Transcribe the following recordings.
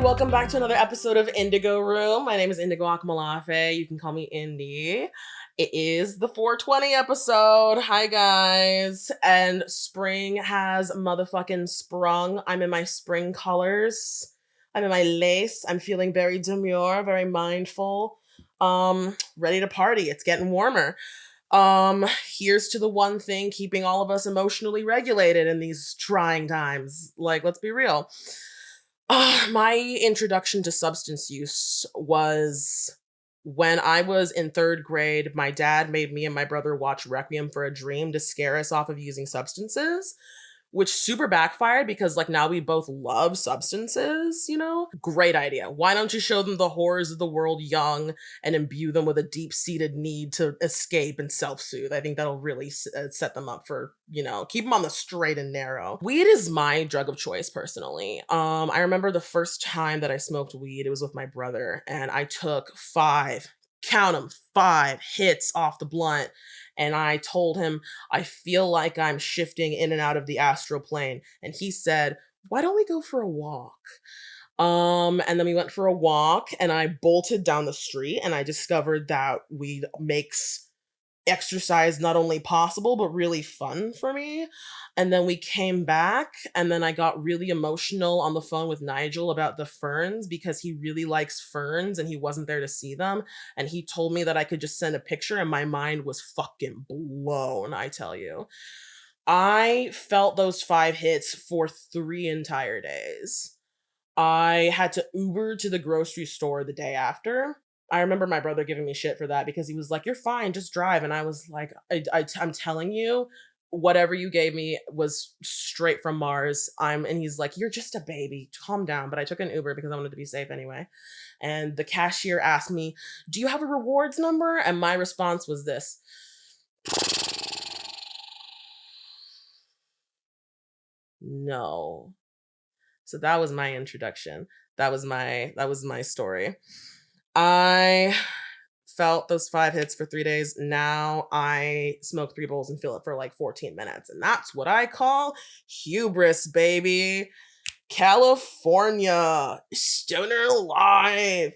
Welcome back to another episode of Indigo Room. My name is Indigo Akamalafe. You can call me Indy. It is the 420 episode. Hi, guys. And spring has motherfucking sprung. I'm in my spring colors. I'm in my lace. I'm feeling very demure, very mindful. Ready to party. It's getting warmer. Here's to the one thing keeping all of us emotionally regulated in these trying times. Like, let's be real. My introduction to substance use was when I was in third grade. My dad made me and my brother watch Requiem for a Dream to scare us off of using substances, which super backfired because now we both love substances, Great idea. Why don't you show them the horrors of the world young and imbue them with a deep-seated need to escape and self-soothe? I think that'll really set them up for, keep them on the straight and narrow. Weed is my drug of choice, personally. I remember the first time that I smoked weed, it was with my brother, and I took 5 hits off the blunt. And I told him, I feel like I'm shifting in and out of the astral plane. And he said, why don't we go for a walk? And then we went for a walk and I bolted down the street and I discovered that weed makes exercise not only possible, but really fun for me. And then we came back and then I got really emotional on the phone with Nigel about the ferns because he really likes ferns and he wasn't there to see them. And he told me that I could just send a picture and my mind was fucking blown, I tell you. I felt those 5 hits for 3 entire days. I had to Uber to the grocery store the day after. I remember my brother giving me shit for that because he was like, you're fine, just drive. And I was like, I'm telling you, whatever you gave me was straight from Mars. And he's like, you're just a baby, calm down. But I took an Uber because I wanted to be safe anyway. And the cashier asked me, do you have a rewards number? And my response was this. No. So that was my introduction. That was my story. I felt those 5 hits for 3 days. Now I smoke 3 bowls and feel it for 14 minutes. And that's what I call hubris, baby. California. Stoner life.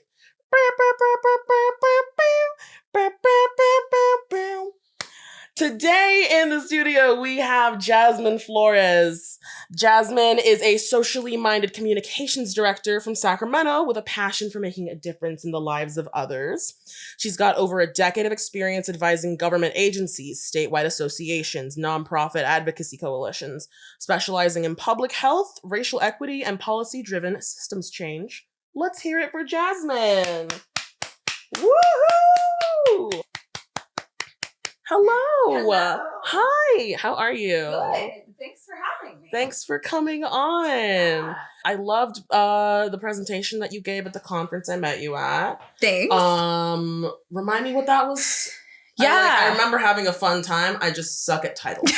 Today in the studio, we have Jasmin Flores. Jasmin is a socially minded communications director from Sacramento with a passion for making a difference in the lives of others. She's got over a decade of experience advising government agencies, statewide associations, nonprofit advocacy coalitions, specializing in public health, racial equity, and policy-driven systems change. Let's hear it for Jasmin. Woohoo! Hello. Hi. How are you? Good. Thanks for having me. Thanks for coming on. Yeah. I loved the presentation that you gave at the conference I met you at. Thanks. Remind me what that was. Yeah. I remember having a fun time. I just suck at titles.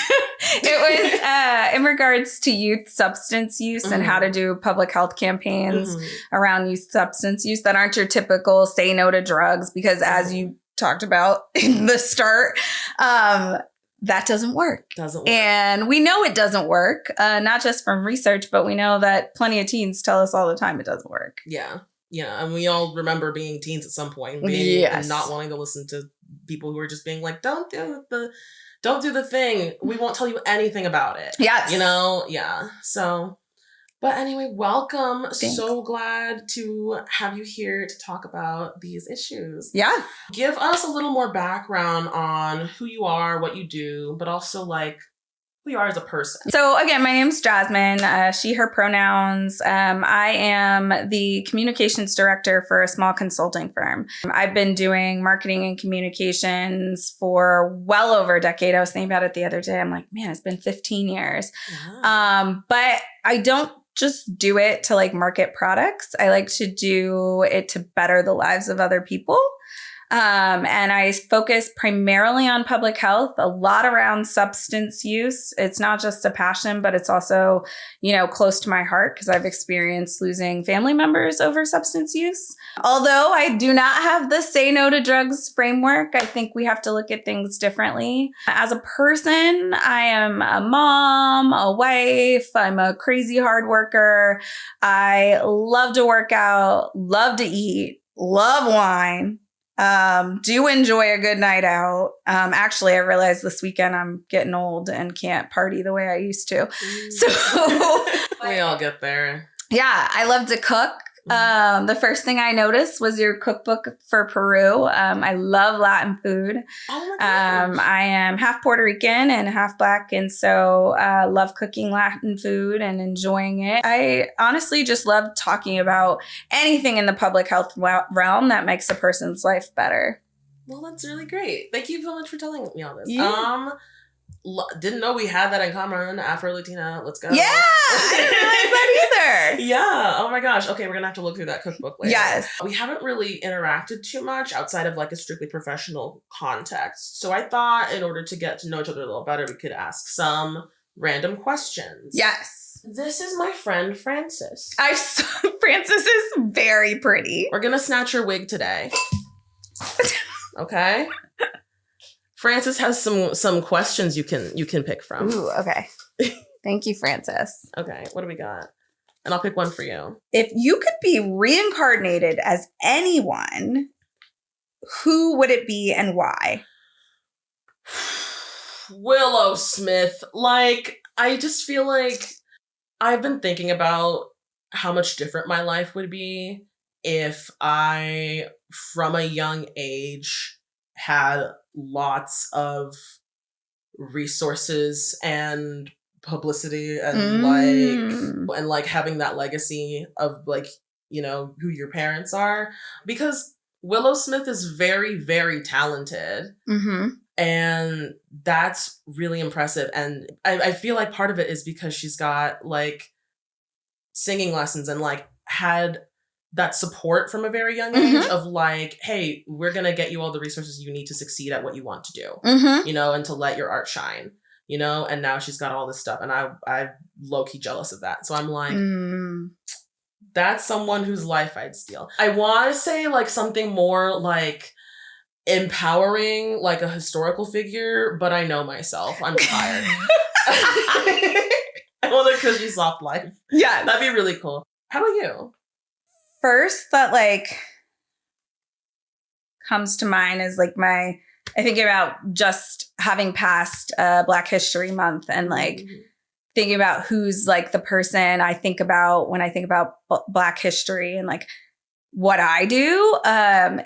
It was in regards to youth substance use and how to do public health campaigns around youth substance use that aren't your typical say no to drugs, because as you talked about in the start, that doesn't work. And we know it doesn't work, not just from research, but we know that plenty of teens tell us all the time it doesn't work. Yeah. And we all remember being teens at some point and not wanting to listen to people who are just being like, don't do the thing. We won't tell you anything about it. Yes. Yeah. So, but anyway, welcome. Thanks. So glad to have you here to talk about these issues. Yeah. Give us a little more background on who you are, what you do, but also who you are as a person. So again, my name's Jasmin, she, her pronouns. I am the communications director for a small consulting firm. I've been doing marketing and communications for well over a decade. I was thinking about it the other day. I'm like, man, it's been 15 years. Wow. But I don't just do it to market products. I like to do it to better the lives of other people. And I focus primarily on public health, a lot around substance use. It's not just a passion, but it's also, close to my heart because I've experienced losing family members over substance use. Although I do not have the say no to drugs framework, I think we have to look at things differently. As a person, I am a mom, a wife, I'm a crazy hard worker. I love to work out, love to eat, love wine. Do enjoy a good night out. Actually, I realized this weekend I'm getting old and can't party the way I used to. So we all get there. Yeah, I love to cook. The first thing I noticed was your cookbook for Peru. I love Latin food. Oh my gosh. I am half Puerto Rican and half Black, and so love cooking Latin food and enjoying it. I honestly just love talking about anything in the public health realm that makes a person's life better. Well, that's really great. Thank you so much for telling me all this. Yeah. Didn't know we had that in common. Afro-Latina. Let's go. Yeah, I didn't realize that either. Yeah. Oh my gosh. Okay, we're gonna have to look through that cookbook later. Yes. We haven't really interacted too much outside of like a strictly professional context. So I thought in order to get to know each other a little better, we could ask some random questions. Yes. This is my friend Frances. Frances is very pretty. We're gonna snatch her wig today. Okay. Frances has some questions you can pick from. Ooh, okay. Thank you, Frances. Okay, what do we got? And I'll pick one for you. If you could be reincarnated as anyone, who would it be and why? Willow Smith. Like, I just feel like I've been thinking about how much different my life would be if I, from a young age, had lots of resources and publicity and like having that legacy of like, who your parents are, because Willow Smith is very, very talented. Mm-hmm. And that's really impressive. And I feel like part of it is because she's got like singing lessons and like had that support from a very young age of like, hey, we're going to get you all the resources you need to succeed at what you want to do, and to let your art shine, and now she's got all this stuff. And I'm low-key jealous of that. So I'm like, that's someone whose life I'd steal. I want to say like something more like empowering, like a historical figure, but I know myself. I'm tired. I want a cushy, soft life. Yeah. That'd be really cool. How about you? First that like comes to mind is like I think about just having passed Black History Month and like thinking about who's like the person I think about when I think about Black history, and like what I do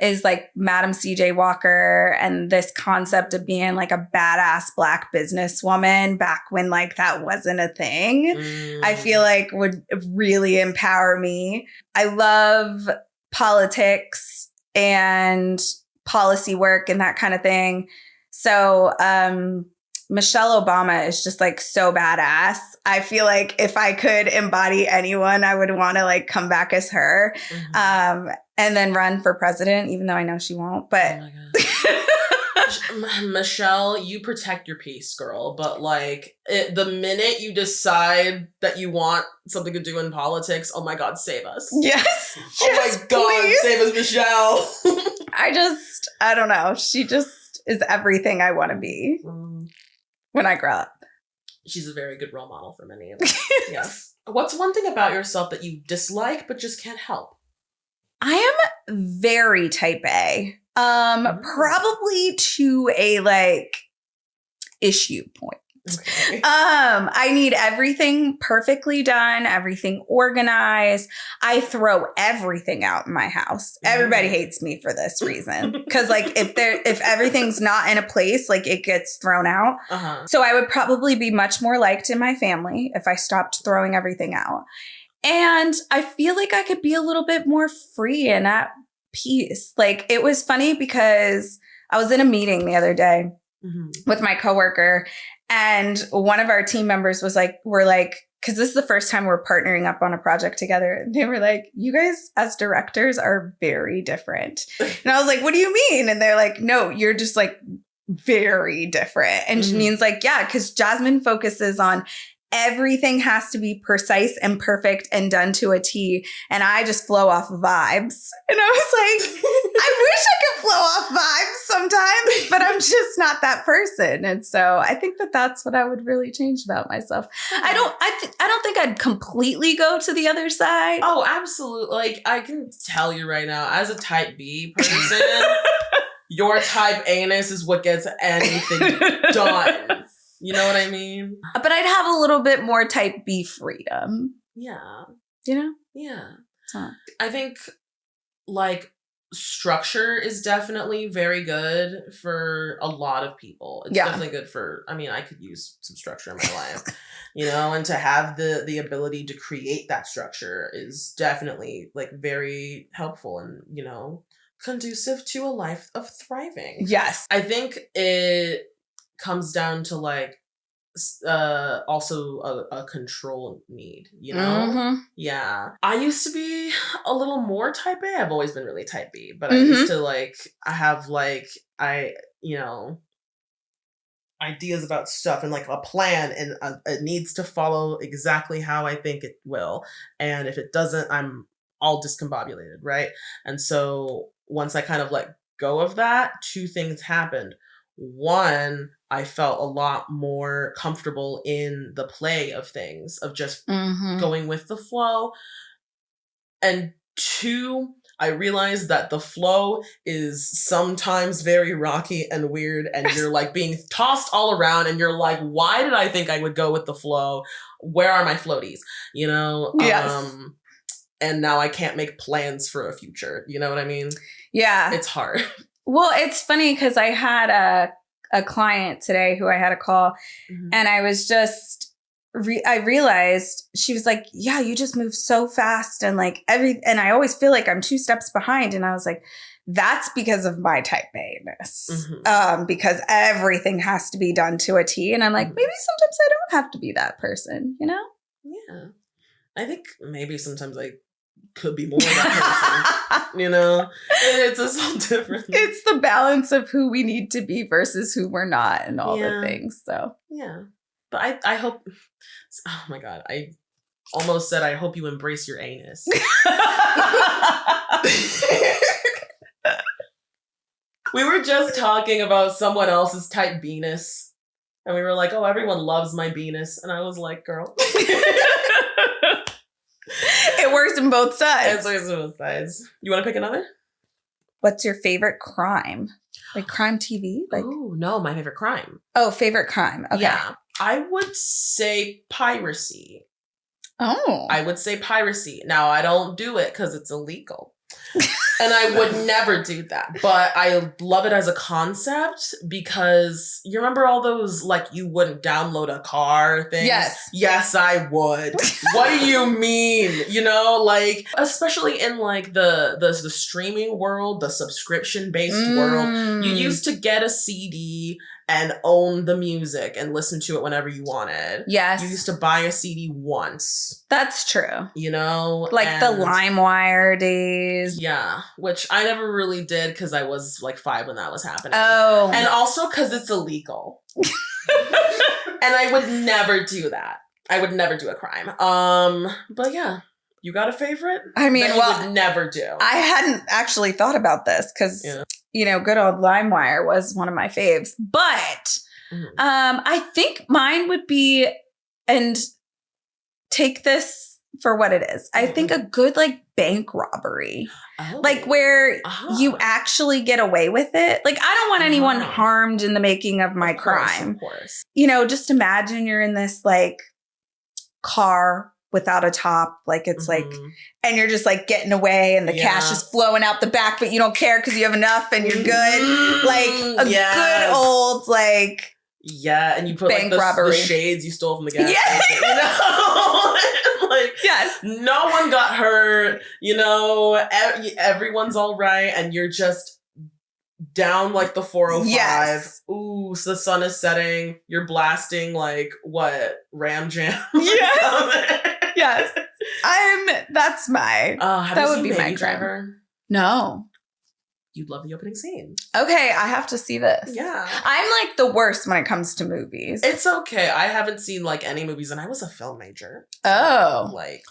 is like Madam C.J. Walker and this concept of being like a badass Black businesswoman back when like that wasn't a thing, I feel like would really empower me. I love politics and policy work and that kind of thing. So Michelle Obama is just like so badass. I feel like if I could embody anyone, I would want to like come back as her, and then run for president, even though I know she won't. But oh my God. Michelle, you protect your peace, girl. But like the minute you decide that you want something to do in politics, oh my God, save us. Yes. Oh my God, please. Save us, Michelle. I don't know. She just is everything I want to be. When I grow up. She's a very good role model for many of us. Yes. What's one thing about yourself that you dislike but just can't help? I am very type A. Probably to a like issue point. Okay. I need everything perfectly done, everything organized. I throw everything out in my house. Everybody hates me for this reason. Because like if everything's not in a place, like it gets thrown out. So I would probably be much more liked in my family if I stopped throwing everything out. And I feel like I could be a little bit more free and at peace. Like it was funny because I was in a meeting the other day with my coworker, and one of our team members was like, we're like because this is the first time we're partnering up on a project together. And they were like, you guys as directors are very different. And I was like, what do you mean? And they're like, no, you're just like very different. And Janine's like, yeah, because Jasmin focuses on everything has to be precise and perfect and done to a T. And I just flow off vibes. And I was like, I wish I could flow off vibes sometimes, but I'm just not that person. And so I think that that's what I would really change about myself. I don't think I'd completely go to the other side. Oh, absolutely. Like, I can tell you right now, as a type B person, your type anus is what gets anything done. You know what I mean? But I'd have a little bit more type B freedom. Yeah. You know? Yeah. Huh. I think, like, structure is definitely very good for a lot of people. It's definitely good for, I mean, I could use some structure in my life, you know, and to have the ability to create that structure is definitely, like, very helpful and, you know, conducive to a life of thriving. Yes. I think it comes down to like also a control need, you know? Yeah. I used to be a little more type A. I've always been really type B, but I used to like, I have like, you know, ideas about stuff and like a plan, and it needs to follow exactly how I think it will. And if it doesn't, I'm all discombobulated, right? And so once I kind of let go of that, two things happened. One, I felt a lot more comfortable in the play of things, of just going with the flow. And two, I realized that the flow is sometimes very rocky and weird, and you're like being tossed all around, and you're like, why did I think I would go with the flow? Where are my floaties? You know? Yes. And now I can't make plans for a future. You know what I mean? Yeah. It's hard. Well, it's funny because I had a client today who I had a call, and I was just, I realized she was like, yeah, you just move so fast, and like and I always feel like I'm 2 steps behind. And I was like, that's because of my type A-ness. Because everything has to be done to a T. And I'm like, maybe sometimes I don't have to be that person, you know? Yeah. I think maybe sometimes I could be more that person, you know? It's just so different. It's the balance of who we need to be versus who we're not and all the things. So, yeah. But I hope, oh my God, I almost said I hope you embrace your anus. We were just talking about someone else's type Venus, and we were like, oh, everyone loves my Venus. And I was like, girl. It works in both sides. It works in both sides. You want to pick another? What's your favorite crime? Like crime TV? Like, oh, no, my favorite crime. Oh, favorite crime. Okay. Yeah. I would say piracy. Oh. I would say piracy. Now, I don't do it because it's illegal. And I would never do that. But I love it as a concept because you remember all those, like, you wouldn't download a car things? Yes. Yes, I would. What do you mean? You know, like, especially in, like, the streaming world, the subscription-based world, you used to get a CD and own the music and listen to it whenever you wanted. Yes. You used to buy a CD once. That's true. You know? Like the LimeWire days. Yeah, which I never really did because I was like 5 when that was happening. Oh. And also because it's illegal. And I would never do that. I would never do a crime. But yeah. You got a favorite? I mean, that you would never do. I hadn't actually thought about this because, you know, good old LimeWire was one of my faves. But I think mine would be, and take this for what it is, I think a good like bank robbery. Like where you actually get away with it. Like I don't want anyone harmed in the making of my crime. Of course. You know, just imagine you're in this like car without a top, like it's like, and you're just like getting away and the cash is flowing out the back, but you don't care because you have enough and you're good. Like a good old like and you put bank like robbery. The shades you stole from the gas station, you know? Like no one got hurt, you know, everyone's all right, and you're just down like the 405. Yes. Ooh, so the sun is setting. You're blasting like what? Ram Jam? Yes. Yes. That's my, Have that you would seen be Baby my Driver? crime. No. You'd love the opening scene. Okay, I have to see this. Yeah. I'm like the worst when it comes to movies. It's okay. I haven't seen like any movies, and I was a film major. So, Oh. like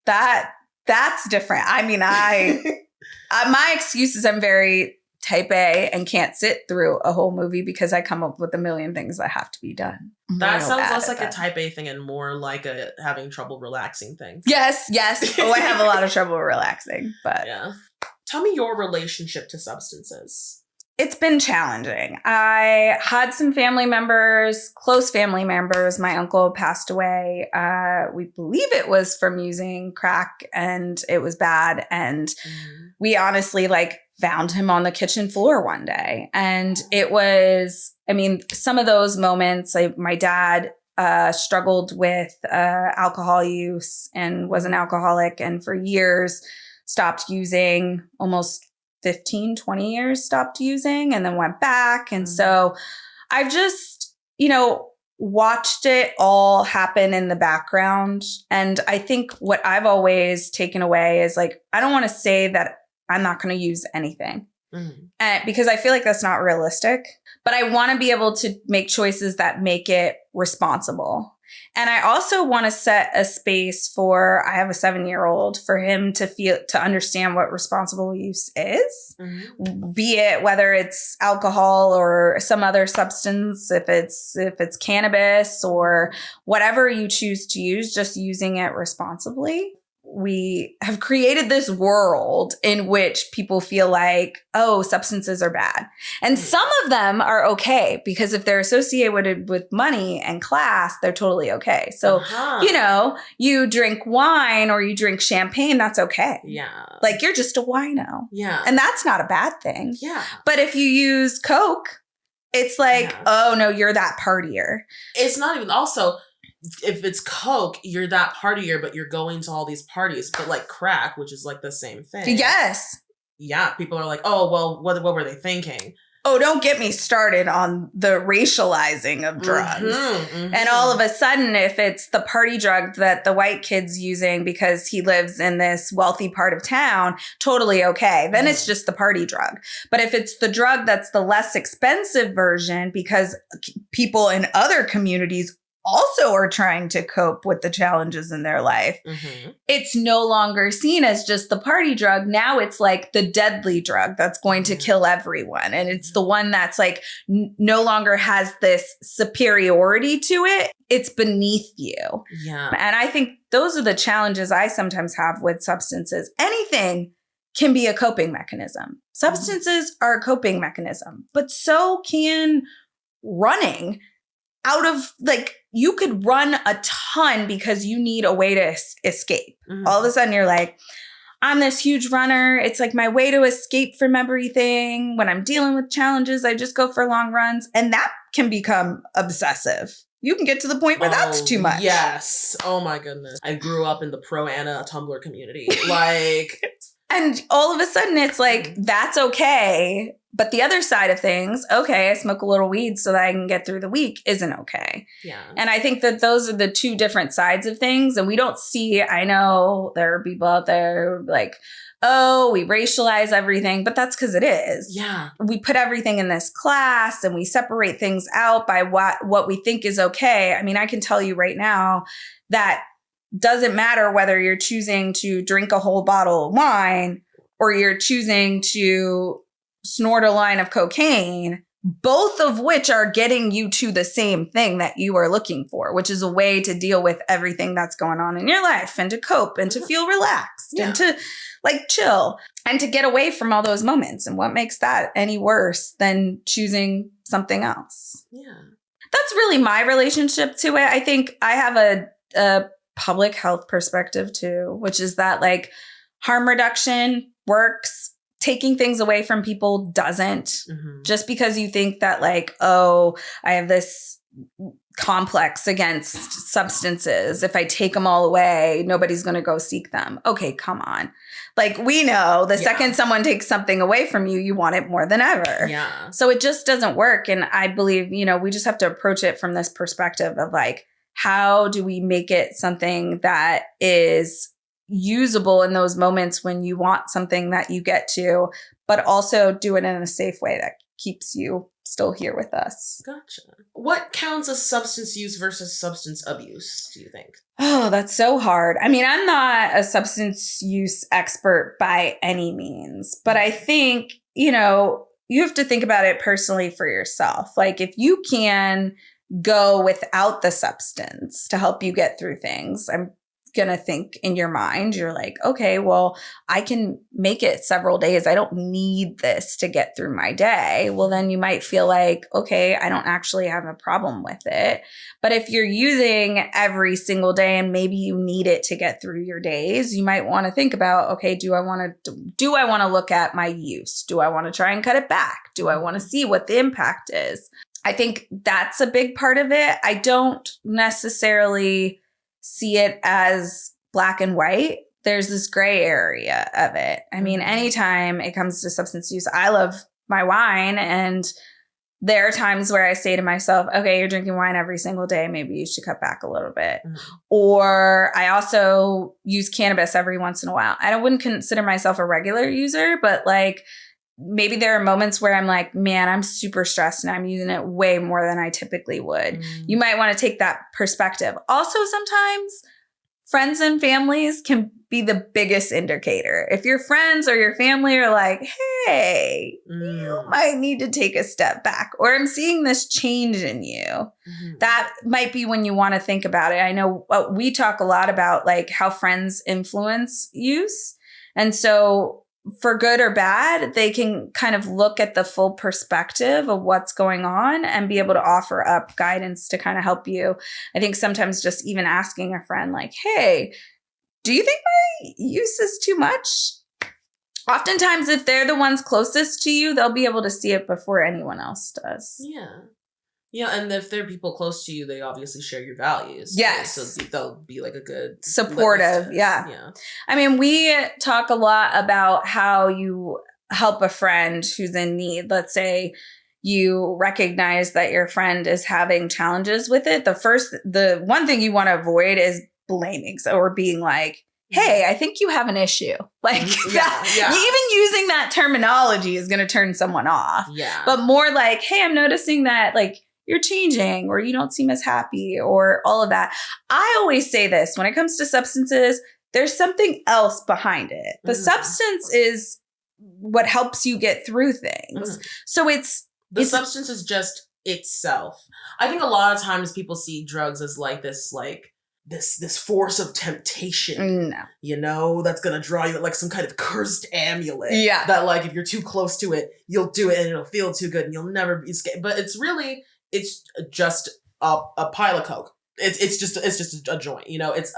that's different. I mean, my excuse is I'm very type A and can't sit through a whole movie because I come up with a million things that have to be done. That sounds less like a type A thing and more like a having trouble relaxing thing. Yes. Oh, I have a lot of trouble relaxing, but yeah. Tell me your relationship to substances. It's been challenging. I had some family members, close family members. My uncle passed away. We believe it was from using crack, and it was bad. And we honestly found him on the kitchen floor one day. And it was, I mean, some of those moments, my dad struggled with alcohol use and was an alcoholic, and for years stopped using, almost 15, 20 years stopped using, and then went back. And so I've just, watched it all happen in the background. And I think what I've always taken away is I don't want to say that I'm not going to use anything. Because I feel like that's not realistic, but I want to be able to make choices that make it responsible. And I also want to set a space for, I have a 7-year-old, for him to understand what responsible use is, be it whether it's alcohol or some other substance, if it's cannabis or whatever you choose to use, just using it responsibly. We have created this world in which people feel like, oh, substances are bad. And some of them are okay because if they're associated with money and class, they're totally okay. So, you drink wine or you drink champagne, that's okay. Yeah. You're just a wino. Yeah. And that's not a bad thing. Yeah. But if you use Coke, it's oh no, you're that partier. It's not even also... If it's Coke, you're that partier, but you're going to all these parties. But crack, which is the same thing. Yes. Yeah, people are like, oh, well, what were they thinking? Oh, don't get me started on the racializing of drugs. And all of a sudden, if it's the party drug that the white kid's using because he lives in this wealthy part of town, totally okay. Then it's just the party drug. But if it's the drug that's the less expensive version because people in other communities also are trying to cope with the challenges in their life, it's no longer seen as just the party drug. Now it's the deadly drug that's going to kill everyone. And it's the one that's no longer has this superiority to it. It's beneath you. Yeah. And I think those are the challenges I sometimes have with substances. Anything can be a coping mechanism. Substances are a coping mechanism, but so can running. Out of you could run a ton because you need a way to escape. All of a sudden you're I'm this huge runner. It's my way to escape from everything. When I'm dealing with challenges, I just go for long runs. And that can become obsessive. You can get to the point where that's too much. Yes. Oh my goodness. I grew up in the Pro Anna Tumblr community. And all of a sudden it's that's okay. But the other side of things, okay, I smoke a little weed so that I can get through the week, isn't okay. Yeah. And I think that those are the two different sides of things. And we don't see, I know there are people out there oh, we racialize everything, but that's because it is. Yeah. We put everything in this class and we separate things out by what we think is okay. I mean, I can tell you right now that doesn't matter whether you're choosing to drink a whole bottle of wine or you're choosing to snort a line of cocaine, both of which are getting you to the same thing that you are looking for, which is a way to deal with everything that's going on in your life and to cope and to feel relaxed and to chill and to get away from all those moments. And what makes that any worse than choosing something else? Yeah. That's really my relationship to it. I think I have a public health perspective too, which is that harm reduction works. Taking things away from people doesn't. Just because you think that oh, I have this complex against substances. If I take them all away, nobody's going to go seek them. Okay, come on. Like, we know the second someone takes something away from you, you want it more than ever. Yeah. So it just doesn't work. And I believe, we just have to approach it from this perspective of like, how do we make it something that is usable in those moments when you want something that you get to, but also do it in a safe way that keeps you still here with us. Gotcha. What counts as substance use versus substance abuse, do you think? Oh, that's so hard. I mean, I'm not a substance use expert by any means, but I think, you have to think about it personally for yourself. Like, if you can go without the substance to help you get through things, I'm going to think in your mind, you're like, okay, well, I can make it several days. I don't need this to get through my day. Well, then you might feel like, okay, I don't actually have a problem with it. But if you're using every single day and maybe you need it to get through your days, you might want to think about, okay, do I want to look at my use? Do I want to try and cut it back? Do I want to see what the impact is? I think that's a big part of it. I don't necessarily see it as black and white. There's this gray area of it. I mean, anytime it comes to substance use, I love my wine. And there are times where I say to myself, okay, you're drinking wine every single day. Maybe you should cut back a little bit. Or I also use cannabis every once in a while. I wouldn't consider myself a regular user, but like, maybe there are moments where I'm like, man, I'm super stressed and I'm using it way more than I typically would. You might want to take that perspective. Also, sometimes friends and families can be the biggest indicator. If your friends or your family are like, hey, you might need to take a step back, or I'm seeing this change in you, that might be when you want to think about it. I know we talk a lot about like how friends influence use. And so for good or bad, they can kind of look at the full perspective of what's going on and be able to offer up guidance to kind of help you. I think sometimes just even asking a friend like, hey, do you think my use is too much? Oftentimes, if they're the ones closest to you, they'll be able to see it before anyone else does. Yeah. Yeah, and if they're people close to you, they obviously share your values. Yes. So they'll be like a good supportive. Yeah. I mean, we talk a lot about how you help a friend who's in need. Let's say you recognize that your friend is having challenges with it. The one thing you want to avoid is blaming or being like, hey, I think you have an issue. Like even using that terminology is going to turn someone off. Yeah. But more like, hey, I'm noticing that like you're changing or you don't seem as happy or all of that. I always say this when it comes to substances, there's something else behind it. The substance is what helps you get through things. So it's substance is just itself. I think a lot of times people see drugs as like this force of temptation, that's going to draw you like some kind of cursed amulet. Yeah. That like, if you're too close to it, you'll do it and it'll feel too good and you'll never be escape. But it's just a pile of coke. It's just a joint, it's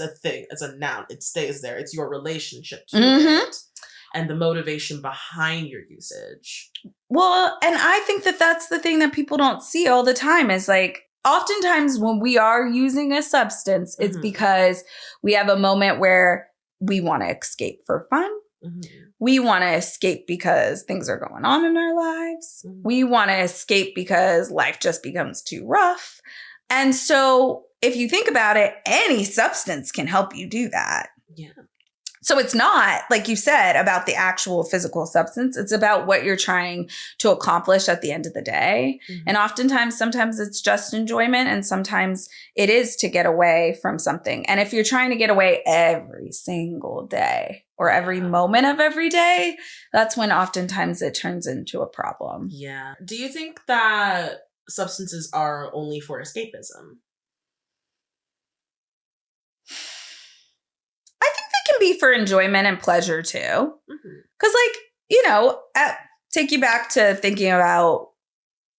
a thing. It's a noun. It stays there. It's your relationship to it and the motivation behind your usage. Well, and I think that that's the thing that people don't see all the time is like, oftentimes when we are using a substance, it's because we have a moment where we want to escape for fun. We want to escape because things are going on in our lives. We want to escape because life just becomes too rough. And so if you think about it, any substance can help you do that. Yeah. So it's not, like you said, about the actual physical substance. It's about what you're trying to accomplish at the end of the day. And sometimes it's just enjoyment. And sometimes it is to get away from something. And if you're trying to get away every single day or every moment of every day, that's when oftentimes it turns into a problem. Yeah. Do you think that substances are only for escapism? Can be for enjoyment and pleasure too. Because take you back to thinking about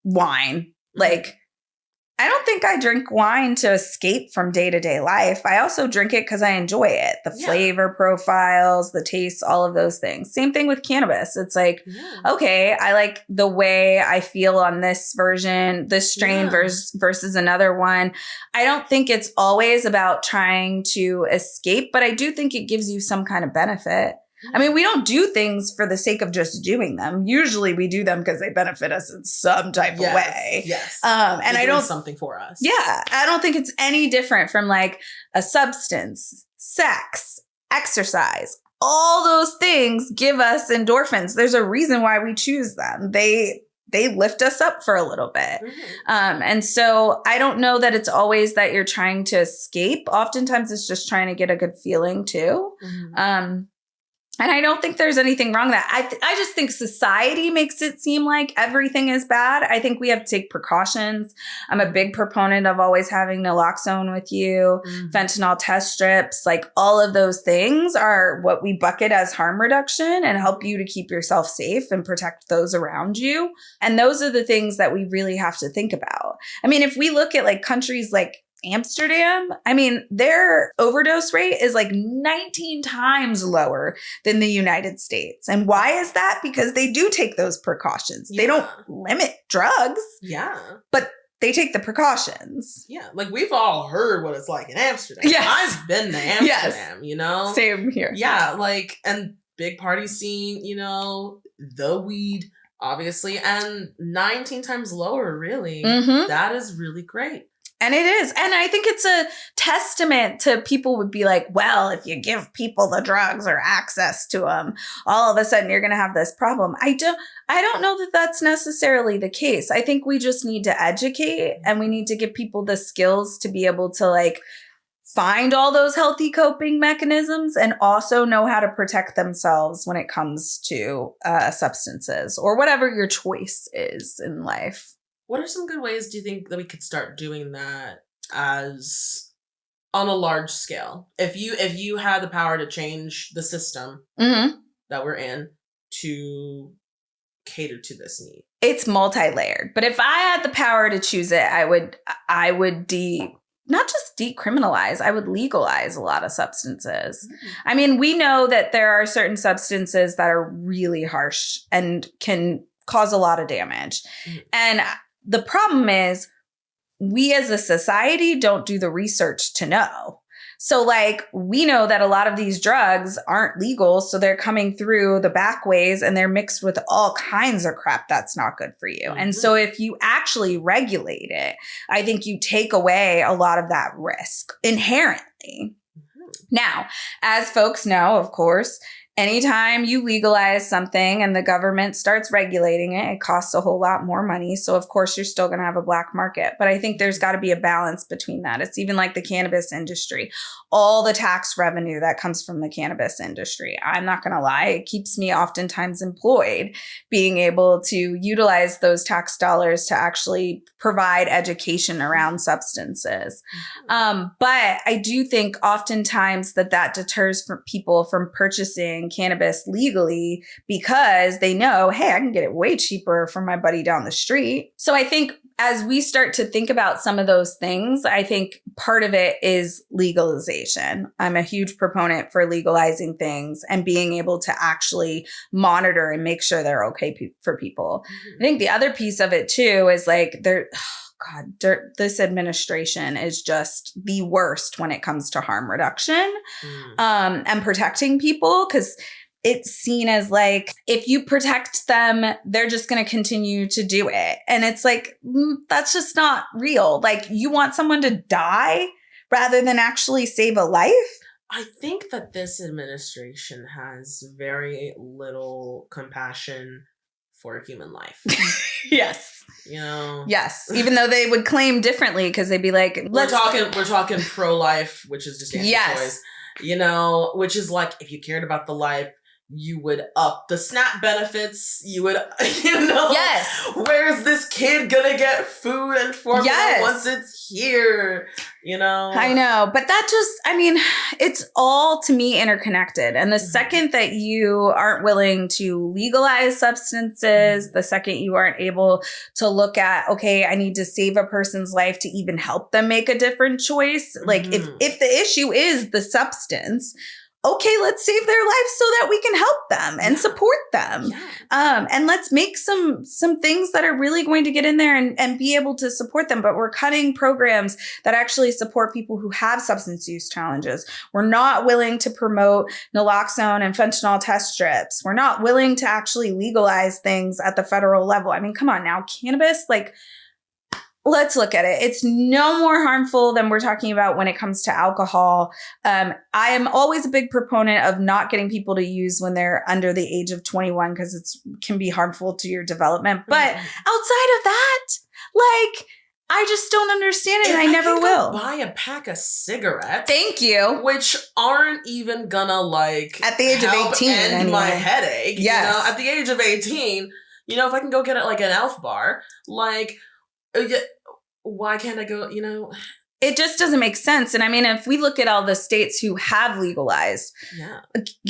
wine. Like, I don't think I drink wine to escape from day-to-day life. I also drink it because I enjoy it. The flavor profiles, the taste, all of those things. Same thing with cannabis. It's like, okay, I like the way I feel on this version, this strain versus another one. I don't think it's always about trying to escape, but I do think it gives you some kind of benefit. I mean, we don't do things for the sake of just doing them. Usually we do them because they benefit us in some type of way. Yes. And I don't something for us. Yeah. I don't think it's any different from like a substance, sex, exercise. All those things give us endorphins. There's a reason why we choose them. They lift us up for a little bit. And so I don't know that it's always that you're trying to escape. Oftentimes it's just trying to get a good feeling too. And I don't think there's anything wrong with that. I just think society makes it seem like everything is bad. I think we have to take precautions. I'm a big proponent of always having naloxone with you, fentanyl test strips, like all of those things are what we bucket as harm reduction and help you to keep yourself safe and protect those around you. And those are the things that we really have to think about. I mean, if we look at like countries like Amsterdam, I mean, their overdose rate is like 19 times lower than the United States. And why is that? Because they do take those precautions. They don't limit drugs. But they take the precautions. Like we've all heard what it's like in Amsterdam. I've been to Amsterdam, you know? Same here. Like, and big party scene, you know, the weed, obviously, and 19 times lower, really. That is really great. And it is. And I think it's a testament to people would be like, well, if you give people the drugs or access to them, all of a sudden you're going to have this problem. I don't know that that's necessarily the case. I think we just need to educate and we need to give people the skills to be able to like find all those healthy coping mechanisms and also know how to protect themselves when it comes to substances or whatever your choice is in life. What are some good ways do you think that we could start doing that as on a large scale? If you had the power to change the system that we're in to cater to this need. It's multi-layered. But if I had the power to choose it, I would not just decriminalize, I would legalize a lot of substances. I mean, we know that there are certain substances that are really harsh and can cause a lot of damage. And the problem is we as a society don't do the research to know. So like we know that a lot of these drugs aren't legal. So they're coming through the back ways and they're mixed with all kinds of crap that's not good for you. And so if you actually regulate it, I think you take away a lot of that risk inherently. Now, as folks know, of course, anytime you legalize something and the government starts regulating it, it costs a whole lot more money. So of course you're still going to have a black market, but I think there's got to be a balance between that. It's even like the cannabis industry, all the tax revenue that comes from the cannabis industry. I'm not going to lie. It keeps me oftentimes employed, being able to utilize those tax dollars to actually provide education around substances. But I do think oftentimes that deters people from purchasing cannabis legally because they know, hey, I can get it way cheaper from my buddy down the street. So I think as we start to think about some of those things, I think part of it is legalization. I'm a huge proponent for legalizing things and being able to actually monitor and make sure they're okay for people. I think the other piece of it too is like this administration is just the worst when it comes to harm reduction and protecting people, because it's seen as like, if you protect them, they're just going to continue to do it. And it's like, that's just not real. Like you want someone to die rather than actually save a life. I think that this administration has very little compassion for human life. Yes. You know? Yes. Even though they would claim differently because they'd be like, we're talking pro-life, which is just anti-choice. You know, which is like, if you cared about the life, you would up the SNAP benefits. You would, where's this kid gonna get food and formula once it's here? You know? I know. But that just, I mean, it's all to me interconnected. And the second that you aren't willing to legalize substances, the second you aren't able to look at, okay, I need to save a person's life to even help them make a different choice. Like if the issue is the substance, okay, let's save their lives so that we can help them and support them. Yeah. And let's make some things that are really going to get in there and be able to support them. But we're cutting programs that actually support people who have substance use challenges. We're not willing to promote naloxone and fentanyl test strips. We're not willing to actually legalize things at the federal level. I mean, come on now, cannabis, like, let's look at it. It's no more harmful than we're talking about when it comes to alcohol. I am always a big proponent of not getting people to use when they're under the age of 21 because it can be harmful to your development. But outside of that, like, I just don't understand it, and I never will. Buy a pack of cigarettes. Thank you. Which aren't even gonna, like, at the age of 18 end anyway. my headache. Yes. You know, at the age of 18, you know, if I can go get it like an Elf bar, like, why can't I go, you know? It just doesn't make sense. And I mean, if we look at all the states who have legalized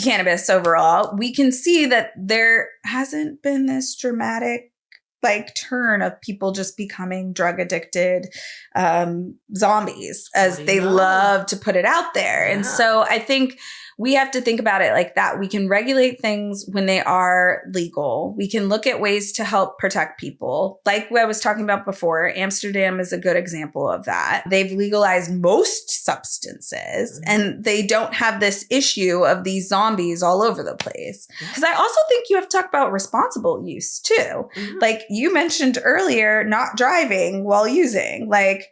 cannabis overall, we can see that there hasn't been this dramatic like turn of people just becoming drug addicted zombies, as they love to put it out there. And so I think we have to think about it like that. We can regulate things when they are legal. We can look at ways to help protect people. Like what I was talking about before, Amsterdam is a good example of that. They've legalized most substances and they don't have this issue of these zombies all over the place. Because I also think you have to talk about responsible use too. Like you mentioned earlier, not driving while using. Like,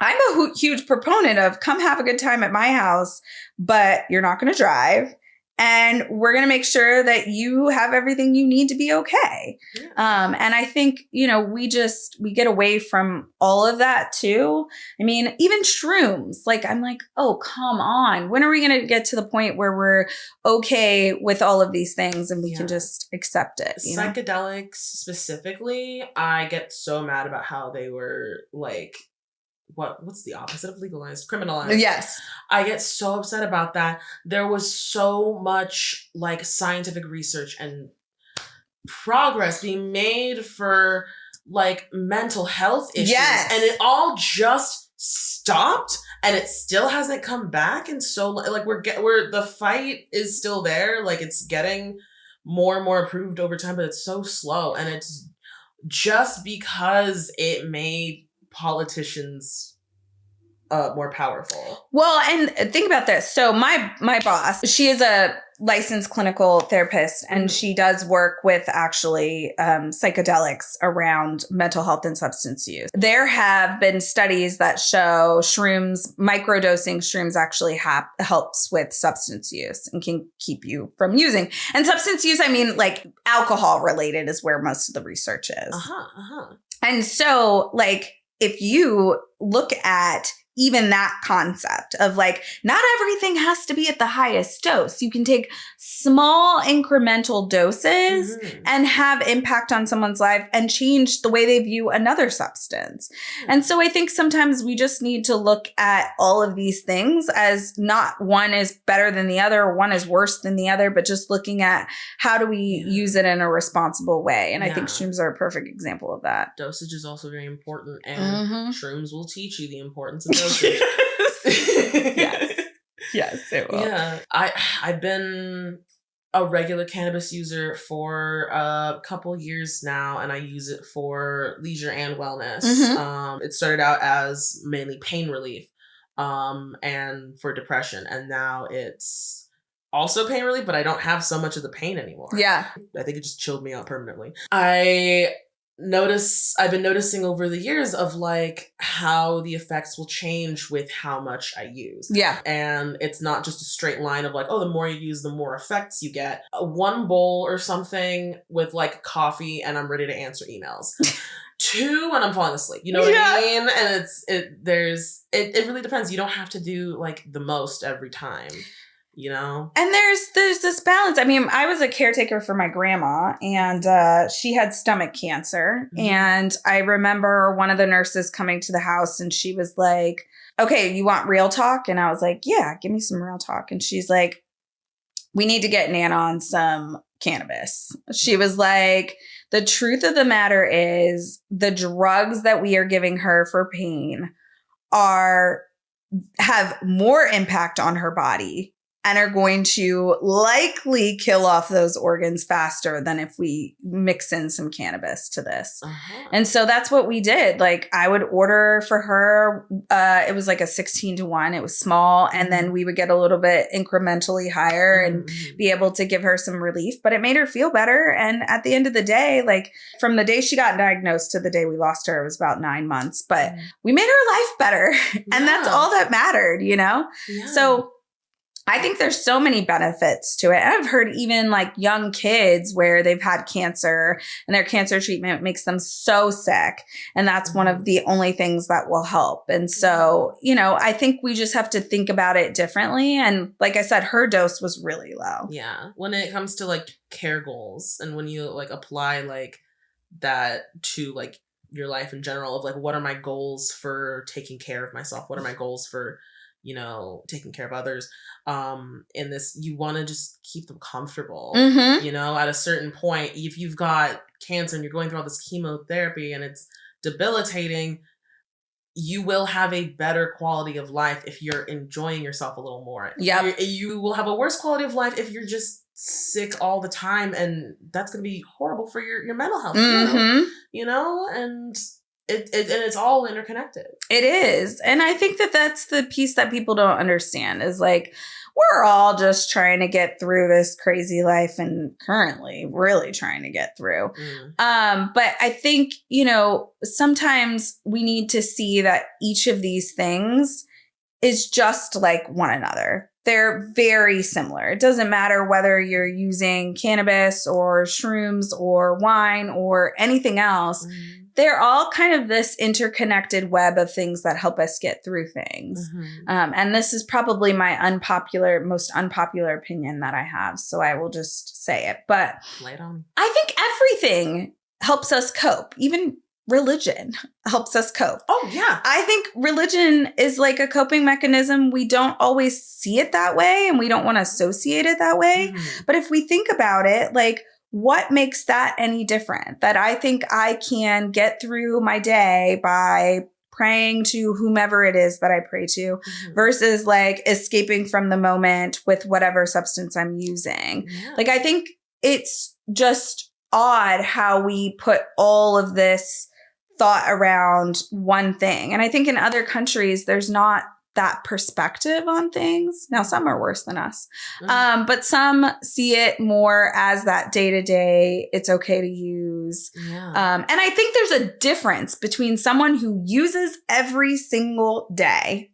I'm a huge proponent of come have a good time at my house, but you're not going to drive. And we're going to make sure that you have everything you need to be okay. And I think, you know, we get away from all of that too. I mean, even shrooms, like, I'm like, oh, come on. When are we going to get to the point where we're okay with all of these things and we can just accept it? You know? Psychedelics specifically, I get so mad about how they were like, what's the opposite of legalized? Criminalized. Yes. I get so upset about that. There was so much like scientific research and progress being made for like mental health issues. Yes. And it all just stopped and it still hasn't come back. And so like we're the fight is still there. Like it's getting more and more approved over time, but it's so slow. And it's just because it made politicians more powerful. Well, and think about this. So my boss, she is a licensed clinical therapist and she does work with actually psychedelics around mental health and substance use. There have been studies that show microdosing shrooms actually helps with substance use and can keep you from using. And substance use, I mean, like alcohol related is where most of the research is. And so like, if you look at even that concept of like, not everything has to be at the highest dose. You can take small incremental doses and have impact on someone's life and change the way they view another substance. And so I think sometimes we just need to look at all of these things as not one is better than the other, or one is worse than the other, but just looking at how do we use it in a responsible way. And I think shrooms are a perfect example of that. Dosage is also very important, and shrooms will teach you the importance of dosage. Yes, it will. Yeah, I've been a regular cannabis user for a couple years now, and I use it for leisure and wellness. It started out as mainly pain relief and for depression, and now it's also pain relief, but I don't have so much of the pain anymore. I think it just chilled me out permanently. I've been noticing over the years of like how the effects will change with how much I use. And it's not just a straight line of like, oh, the more you use, the more effects you get. One bowl or something with like coffee and I'm ready to answer emails. 2 when I'm falling asleep. You know what I mean? And it really depends. You don't have to do like the most every time. You know? And there's this balance. I mean, I was a caretaker for my grandma and she had stomach cancer. And I remember one of the nurses coming to the house and she was like, okay, you want real talk? And I was like, yeah, give me some real talk. And she's like, we need to get Nana on some cannabis. She was like, the truth of the matter is the drugs that we are giving her for pain have more impact on her body and are going to likely kill off those organs faster than if we mix in some cannabis to this. And so that's what we did. Like I would order for her, it was like a 16-1. It was small. And then we would get a little bit incrementally higher and be able to give her some relief, but it made her feel better. And at the end of the day, like from the day she got diagnosed to the day we lost her, it was about 9 months, but we made her life better. And that's all that mattered, you know? So I think there's so many benefits to it. And I've heard even like young kids where they've had cancer and their cancer treatment makes them so sick. And that's one of the only things that will help. And so, you know, I think we just have to think about it differently. And like I said, her dose was really low. Yeah. When it comes to like care goals and when you like apply like that to like your life in general of like, what are my goals for taking care of myself? What are my goals for, you know, taking care of others? In this, you want to just keep them comfortable. You know, at a certain point, if you've got cancer and you're going through all this chemotherapy and it's debilitating, you will have a better quality of life if you're enjoying yourself a little more. You will have a worse quality of life if you're just sick all the time, and that's going to be horrible for your mental health too, you know? And it's all interconnected. It is. And I think that that's the piece that people don't understand is like, we're all just trying to get through this crazy life and currently really trying to get through. But I think, you know, sometimes we need to see that each of these things is just like one another. They're very similar. It doesn't matter whether you're using cannabis or shrooms or wine or anything else. They're all kind of this interconnected web of things that help us get through things. And this is probably my most unpopular opinion that I have. So I will just say it. But lay it on. I think everything helps us cope. Even religion helps us cope. Oh, yeah. I think religion is like a coping mechanism. We don't always see it that way and we don't want to associate it that way. But if we think about it, like, what makes that any different? That I think I can get through my day by praying to whomever it is that I pray to versus like escaping from the moment with whatever substance I'm using. Like, I think it's just odd how we put all of this thought around one thing. And I think in other countries, there's not that perspective on things. Now, some are worse than us, but some see it more as that day-to-day, it's okay to use. And I think there's a difference between someone who uses every single day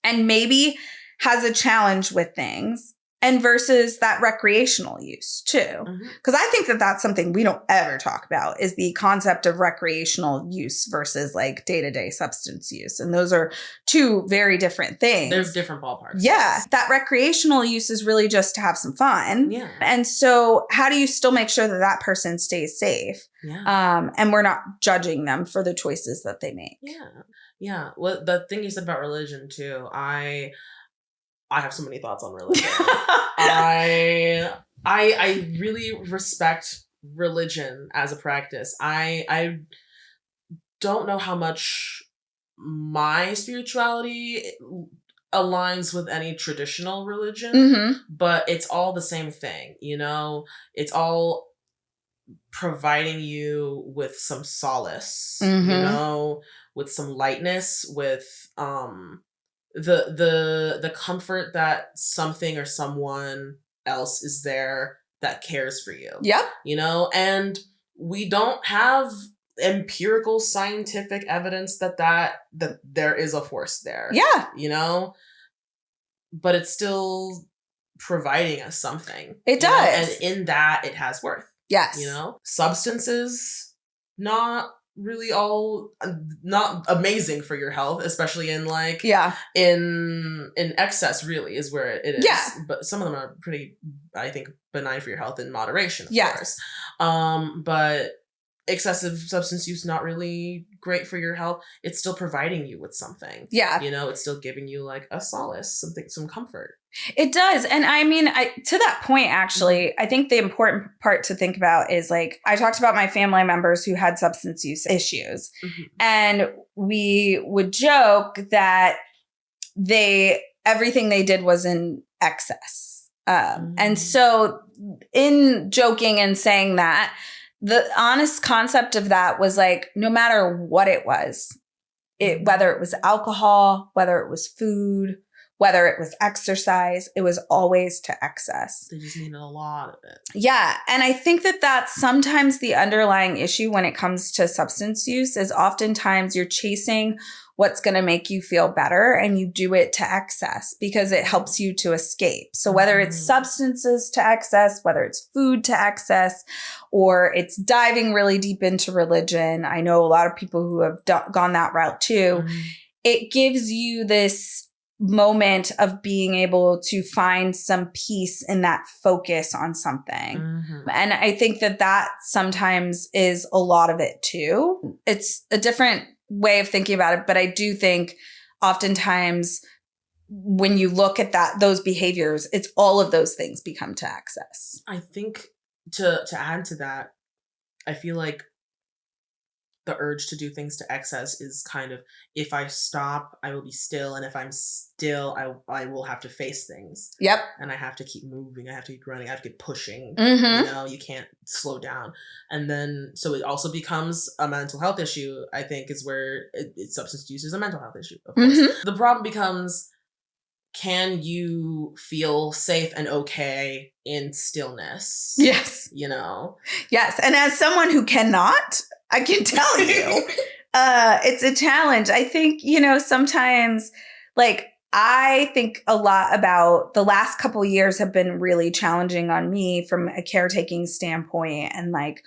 and maybe has a challenge with things and versus that recreational use too. Because I think that that's something we don't ever talk about is the concept of recreational use versus like day-to-day substance use. And those are two very different things. There's different ballparks. Yeah. That recreational use is really just to have some fun. And so how do you still make sure that that person stays safe? And we're not judging them for the choices that they make. Yeah. Well, the thing you said about religion too, I have so many thoughts on religion. I really respect religion as a practice. I don't know how much my spirituality aligns with any traditional religion, but it's all the same thing, you know? It's all providing you with some solace, you know, with some lightness, with the comfort that something or someone else is there that cares for you. You know, and we don't have empirical scientific evidence that there is a force there. You know, but it's still providing us something. It does. And in that it has worth. You know, substances, not really all not amazing for your health, especially in like in excess really is where it is. But some of them are pretty, I think, benign for your health in moderation, of course. But excessive substance use not really great for your health. It's still providing you with something. You know, it's still giving you like a solace, some comfort. It does. And I mean, to that point, actually, I think the important part to think about is like, I talked about my family members who had substance use issues. And we would joke that everything they did was in excess. And so in joking and saying that, the honest concept of that was like, no matter what it was, whether it was alcohol, whether it was food, whether it was exercise, it was always to excess. They just needed a lot of it. Yeah. And I think that that's sometimes the underlying issue when it comes to substance use is oftentimes you're chasing what's going to make you feel better and you do it to excess because it helps you to escape. So whether it's substances to excess, whether it's food to excess, or it's diving really deep into religion. I know a lot of people who have gone that route too. It gives you this moment of being able to find some peace in that focus on something. And I think that that sometimes is a lot of it too. It's a different way of thinking about it, but I do think oftentimes when you look at those behaviors, it's all of those things become to excess. I think to add to that, I feel like the urge to do things to excess is kind of, if I stop, I will be still. And if I'm still, I will have to face things. Yep. And I have to keep moving. I have to keep running. I have to keep pushing. You can't slow down. And then, so it also becomes a mental health issue, I think, is where substance use is a mental health issue, of course. The problem becomes, can you feel safe and okay in stillness? Yes. Yes. And as someone who cannot, I can tell you, it's a challenge. I think, sometimes like I think a lot about the last couple of years have been really challenging on me from a caretaking standpoint. And like,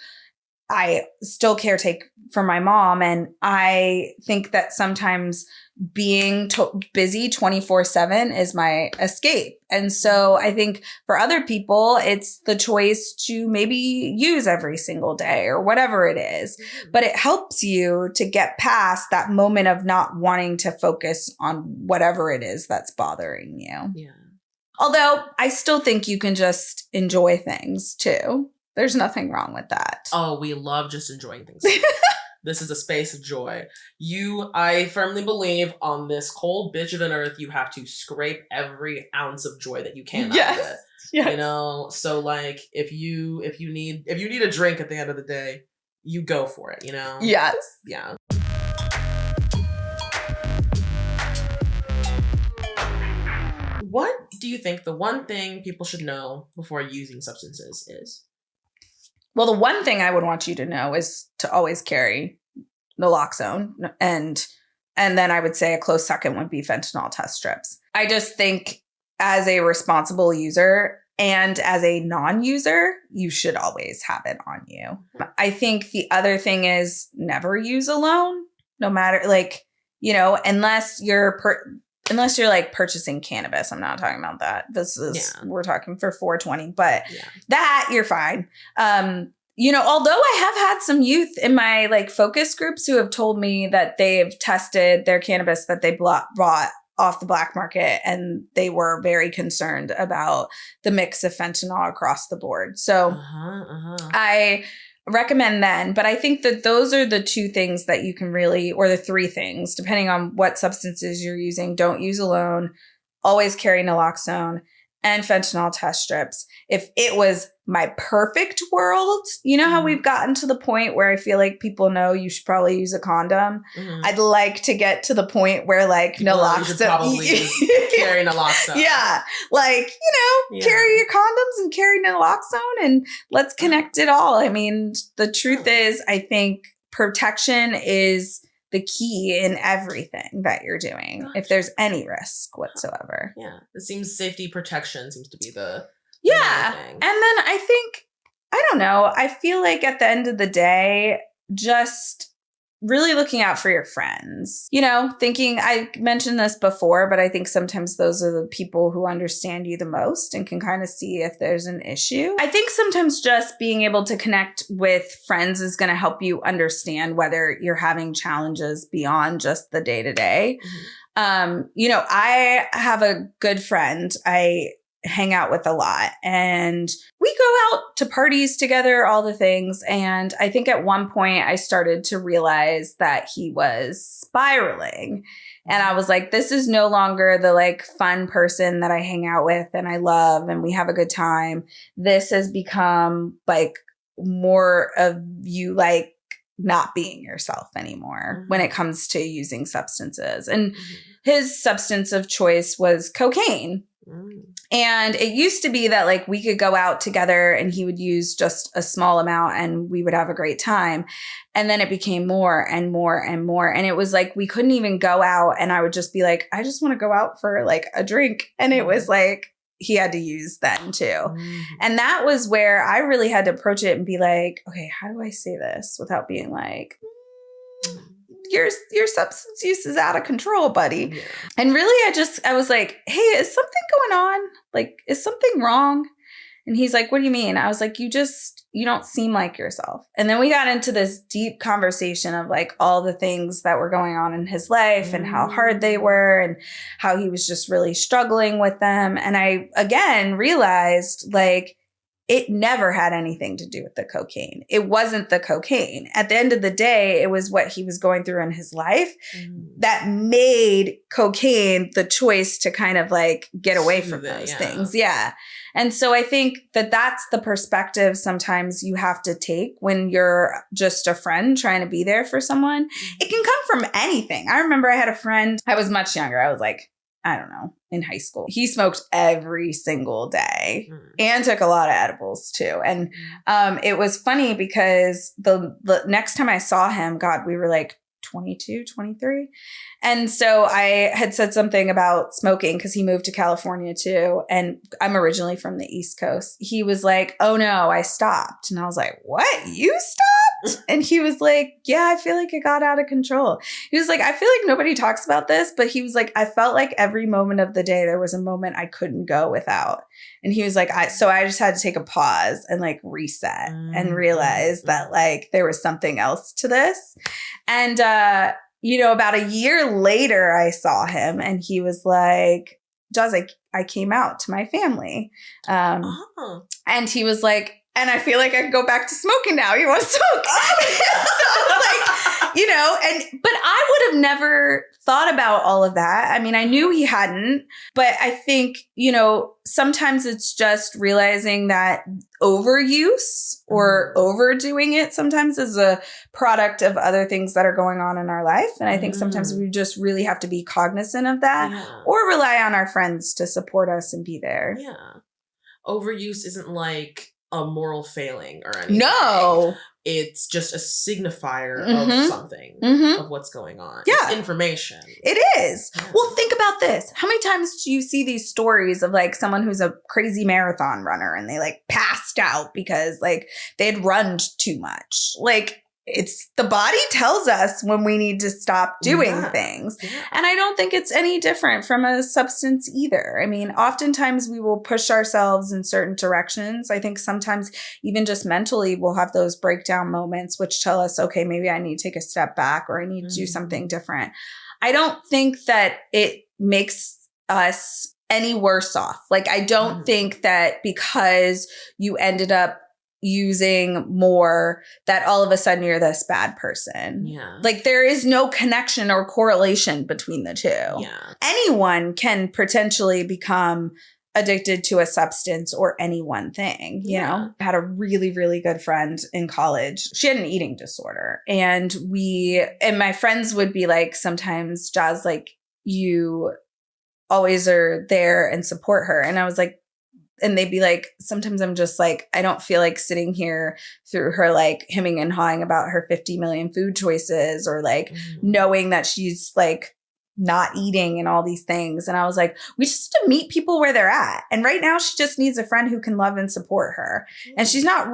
I still caretake for my mom. And I think that sometimes being busy 24/7 is my escape. And so I think for other people, it's the choice to maybe use every single day or whatever it is. But it helps you to get past that moment of not wanting to focus on whatever it is that's bothering you. Yeah. Although I still think you can just enjoy things too. There's nothing wrong with that. Oh, we love just enjoying things. This is a space of joy. I firmly believe on this cold bitch of an earth, you have to scrape every ounce of joy that you can out of it. Yes. So like if you need a drink at the end of the day, you go for it, Yes. Yeah. What do you think the one thing people should know before using substances is? Well, the one thing I would want you to know is to always carry naloxone. And then I would say a close second would be fentanyl test strips. I just think as a responsible user and as a non-user, you should always have it on you. I think the other thing is never use alone, no matter unless you're like purchasing cannabis. I'm not talking about that. We're talking for 420, but that you're fine. Although I have had some youth in my like focus groups who have told me that they've tested their cannabis that they bought off the black market and they were very concerned about the mix of fentanyl across the board. So I recommend then, but I think that those are the two things that you can really, or the three things, depending on what substances you're using. Don't use alone, always carry naloxone and fentanyl test strips. If it was my perfect world, how we've gotten to the point where I feel like people know you should probably use a condom. I'd like to get to the point where like naloxone. You should probably carry naloxone. Yeah. Carry your condoms and carry naloxone and let's connect it all. I mean, the truth is, I think protection is the key in everything that you're doing, if there's any risk whatsoever. Yeah. It seems safety protection seems to be the thing. And then I think, I don't know, I feel like at the end of the day, just really looking out for your friends, thinking, I mentioned this before, but I think sometimes those are the people who understand you the most and can kind of see if there's an issue. I think sometimes just being able to connect with friends is going to help you understand whether you're having challenges beyond just the day to day. I have a good friend. I hang out with a lot. And we go out to parties together, all the things. And I think at one point I started to realize that he was spiraling. And I was like, this is no longer the like fun person that I hang out with and I love and we have a good time. This has become like more of you like not being yourself anymore when it comes to using substances. And his substance of choice was cocaine. And it used to be that like we could go out together and he would use just a small amount and we would have a great time. And then it became more and more and more. And it was like we couldn't even go out and I would just be like, I just want to go out for like a drink. And it was like he had to use then too. And that was where I really had to approach it and be like, okay, how do I say this without being like, your substance use is out of control, buddy. Yeah. And really, I was like, hey, is something going on? Like, is something wrong? And he's like, what do you mean? I was like, you don't seem like yourself. And then we got into this deep conversation of like all the things that were going on in his life and how hard they were and how he was just really struggling with them. And I, again, realized like, it never had anything to do with the cocaine. It wasn't the cocaine. At the end of the day, it was what he was going through in his life that made cocaine the choice to kind of like get away from those things. Yeah. And so I think that that's the perspective sometimes you have to take when you're just a friend trying to be there for someone. It can come from anything. I remember I had a friend, I was much younger. I was like, I don't know, in high school. He smoked every single day and took a lot of edibles too. And it was funny because the next time I saw him, God, we were like 22, 23. And so I had said something about smoking because he moved to California too. And I'm originally from the East Coast. He was like, oh no, I stopped. And I was like, what? You stopped? And he was like, yeah, I feel like it got out of control. He was like, I feel like nobody talks about this, but he was like, I felt like every moment of the day, there was a moment I couldn't go without. And he was like, so I just had to take a pause and like reset and realize that like there was something else to this. And, about a year later, I saw him and he was like, Jazz, I came out to my family. And he was like, and I feel like I could go back to smoking now. You want to smoke? So I was like, but I would have never thought about all of that. I mean, I knew he hadn't, but I think, sometimes it's just realizing that overuse or overdoing it sometimes is a product of other things that are going on in our life. And I think sometimes we just really have to be cognizant of that or rely on our friends to support us and be there. Yeah. Overuse isn't like a moral failing or anything. No. It's just a signifier of something, of what's going on. Yeah. It's information. It is. Yeah. Well, think about this. How many times do you see these stories of like someone who's a crazy marathon runner and they like passed out because like they'd run too much? Like, it's the body tells us when we need to stop doing things. Yeah. And I don't think it's any different from a substance either. I mean, oftentimes we will push ourselves in certain directions. I think sometimes even just mentally we'll have those breakdown moments which tell us, okay, maybe I need to take a step back or I need to do something different. I don't think that it makes us any worse off. Like, I don't think that because you ended up using more that all of a sudden you're this bad person. Yeah. Like, there is no connection or correlation between the two. Yeah. Anyone can potentially become addicted to a substance or any one thing, you know? I had a really, really good friend in college. She had an eating disorder. And my friends would be like, sometimes, Jazz, like, you always are there and support her. And I was like, and they'd be like, sometimes I'm just like, I don't feel like sitting here through her, like hemming and hawing about her 50 million food choices or like knowing that she's like not eating and all these things. And I was like, we just have to meet people where they're at. And right now she just needs a friend who can love and support her. And she's not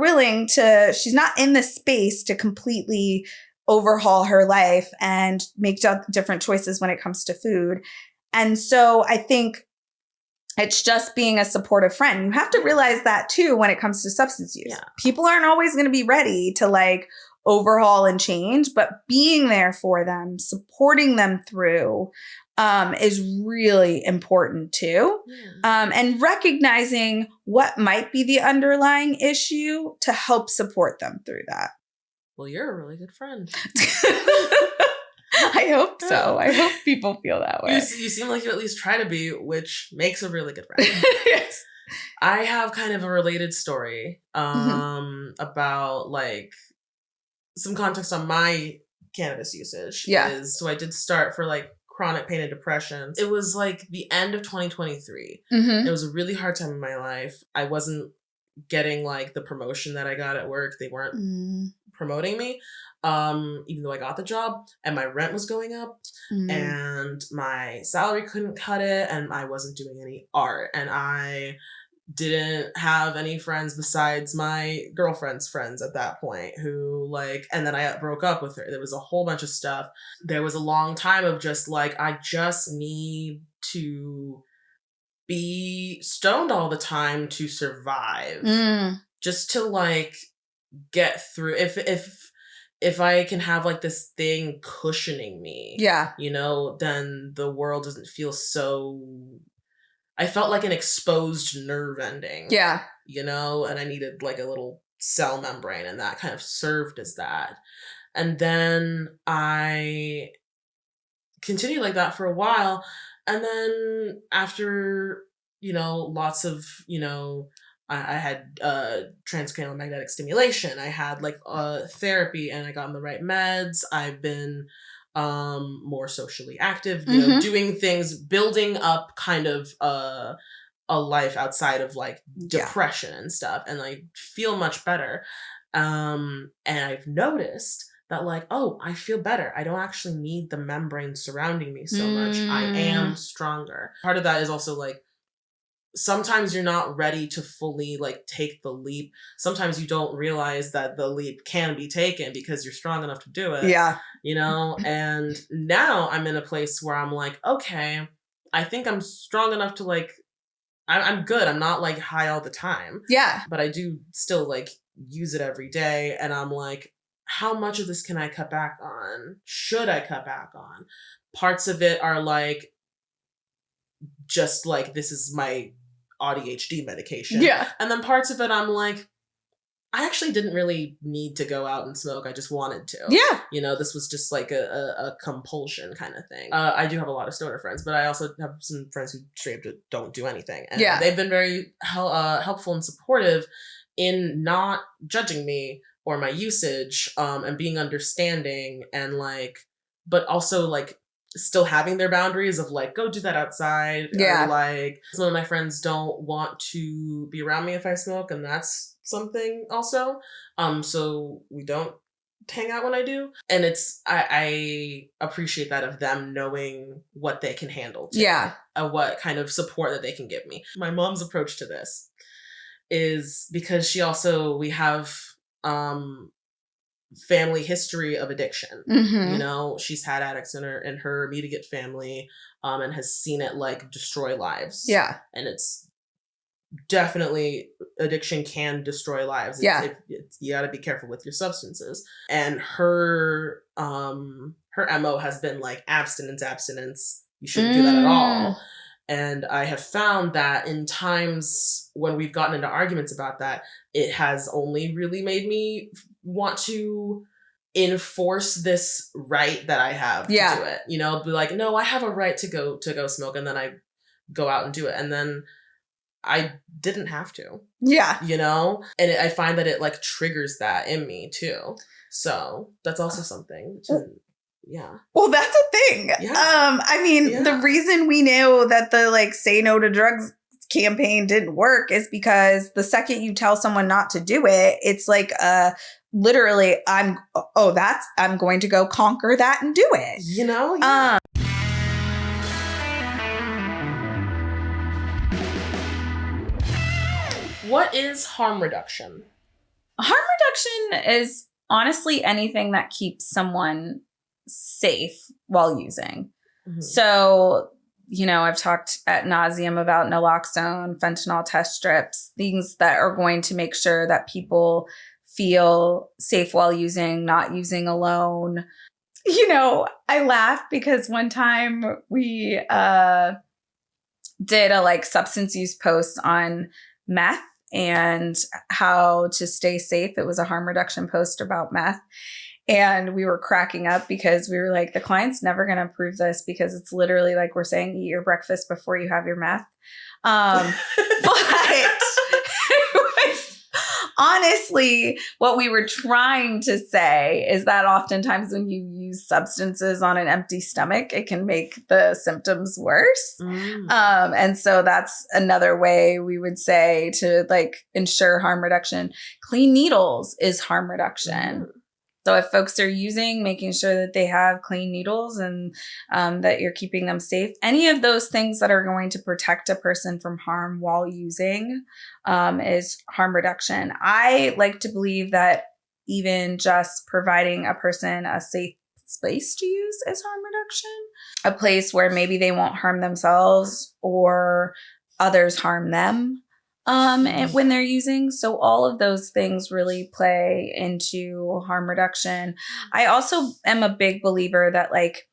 in the space to completely overhaul her life and make different choices when it comes to food. And so I think it's just being a supportive friend. You have to realize that too when it comes to substance use. Yeah. People aren't always going to be ready to like overhaul and change, but being there for them, supporting them through is really important too. And recognizing what might be the underlying issue to help support them through that. Well, you're a really good friend. I hope so. I hope people feel that way. You seem like you at least try to be, which makes a really good friend. Yes. I have kind of a related story about like some context on my cannabis usage. Yeah. So I did start for like chronic pain and depression. It was like the end of 2023. Mm-hmm. It was a really hard time in my life. I wasn't getting like the promotion that I got at work. They weren't promoting me, even though I got the job, and my rent was going up and my salary couldn't cut it, and I wasn't doing any art, and I didn't have any friends besides my girlfriend's friends at that point who like, and then I broke up with her. There was a whole bunch of stuff. There was a long time of just like, I just need to be stoned all the time to survive. Just to like get through. If I can have like this thing cushioning me, you know, then the world doesn't feel so. I felt like an exposed nerve ending. Yeah. You know, and I needed like a little cell membrane, and that kind of served as that. And then I continued like that for a while. And then after, you know, lots of, you know, I had transcranial magnetic stimulation. I had like therapy, and I got on the right meds. I've been more socially active, you know, doing things, building up kind of a life outside of like depression and stuff, and I feel much better. And I've noticed that like, oh, I feel better. I don't actually need the membrane surrounding me so much. I am stronger. Part of that is also like, sometimes you're not ready to fully like take the leap. Sometimes you don't realize that the leap can be taken because you're strong enough to do it. Yeah. You know, and now I'm in a place where I'm like, okay, I think I'm strong enough to like, I'm good. I'm not like high all the time. Yeah. But I do still like use it every day. And I'm like, how much of this can I cut back on? Should I cut back on? Parts of it are like, just like, this is my ADHD medication. Yeah. And then parts of it I'm like, I actually didn't really need to go out and smoke. I just wanted to. Yeah. You know, this was just like a compulsion kind of thing. I do have a lot of stoner friends, but I also have some friends who straight up don't do anything. And they've been very helpful and supportive in not judging me or my usage, and being understanding, and like, but also like still having their boundaries of like, go do that outside. Yeah. Or like, some of my friends don't want to be around me if I smoke, and that's something also. So we don't hang out when I do. And it's, I appreciate that of them knowing what they can handle too. Yeah. What kind of support that they can give me. My mom's approach to this is, because we have family history of addiction. You know, she's had addicts in her immediate family, and has seen it like destroy lives. Yeah. And it's definitely, addiction can destroy lives. You got to be careful with your substances. And her MO has been like abstinence. You shouldn't do that at all. And I have found that in times when we've gotten into arguments about that, it has only really made me want to enforce this right that I have to do it. You know, be like, no, I have a right to go smoke, and then I go out and do it. And then I didn't have to. Yeah. You know? And I find that it like triggers that in me too. So that's also something to... Yeah. Well, that's a thing. Yeah. I mean, the reason we knew that the like Say No to Drugs campaign didn't work is because the second you tell someone not to do it, it's like literally I'm going to go conquer that and do it. You know? Yeah. What is harm reduction? Harm reduction is honestly anything that keeps someone safe while using. So, you know, I've talked ad nauseum about naloxone, fentanyl test strips, things that are going to make sure that people feel safe while using, not using alone. You know, I laugh because one time we did a like substance use post on meth and how to stay safe. It was a harm reduction post about meth. And we were cracking up because we were like, the client's never going to approve this because it's literally like we're saying, eat your breakfast before you have your meth. But honestly, what we were trying to say is that oftentimes when you use substances on an empty stomach, it can make the symptoms worse. And so that's another way we would say to like ensure harm reduction. Clean needles is harm reduction. So if folks are using, making sure that they have clean needles and that you're keeping them safe, any of those things that are going to protect a person from harm while using is harm reduction. I like to believe that even just providing a person a safe space to use is harm reduction, a place where maybe they won't harm themselves or others harm them. And when they're using. So all of those things really play into harm reduction. I also am a big believer that like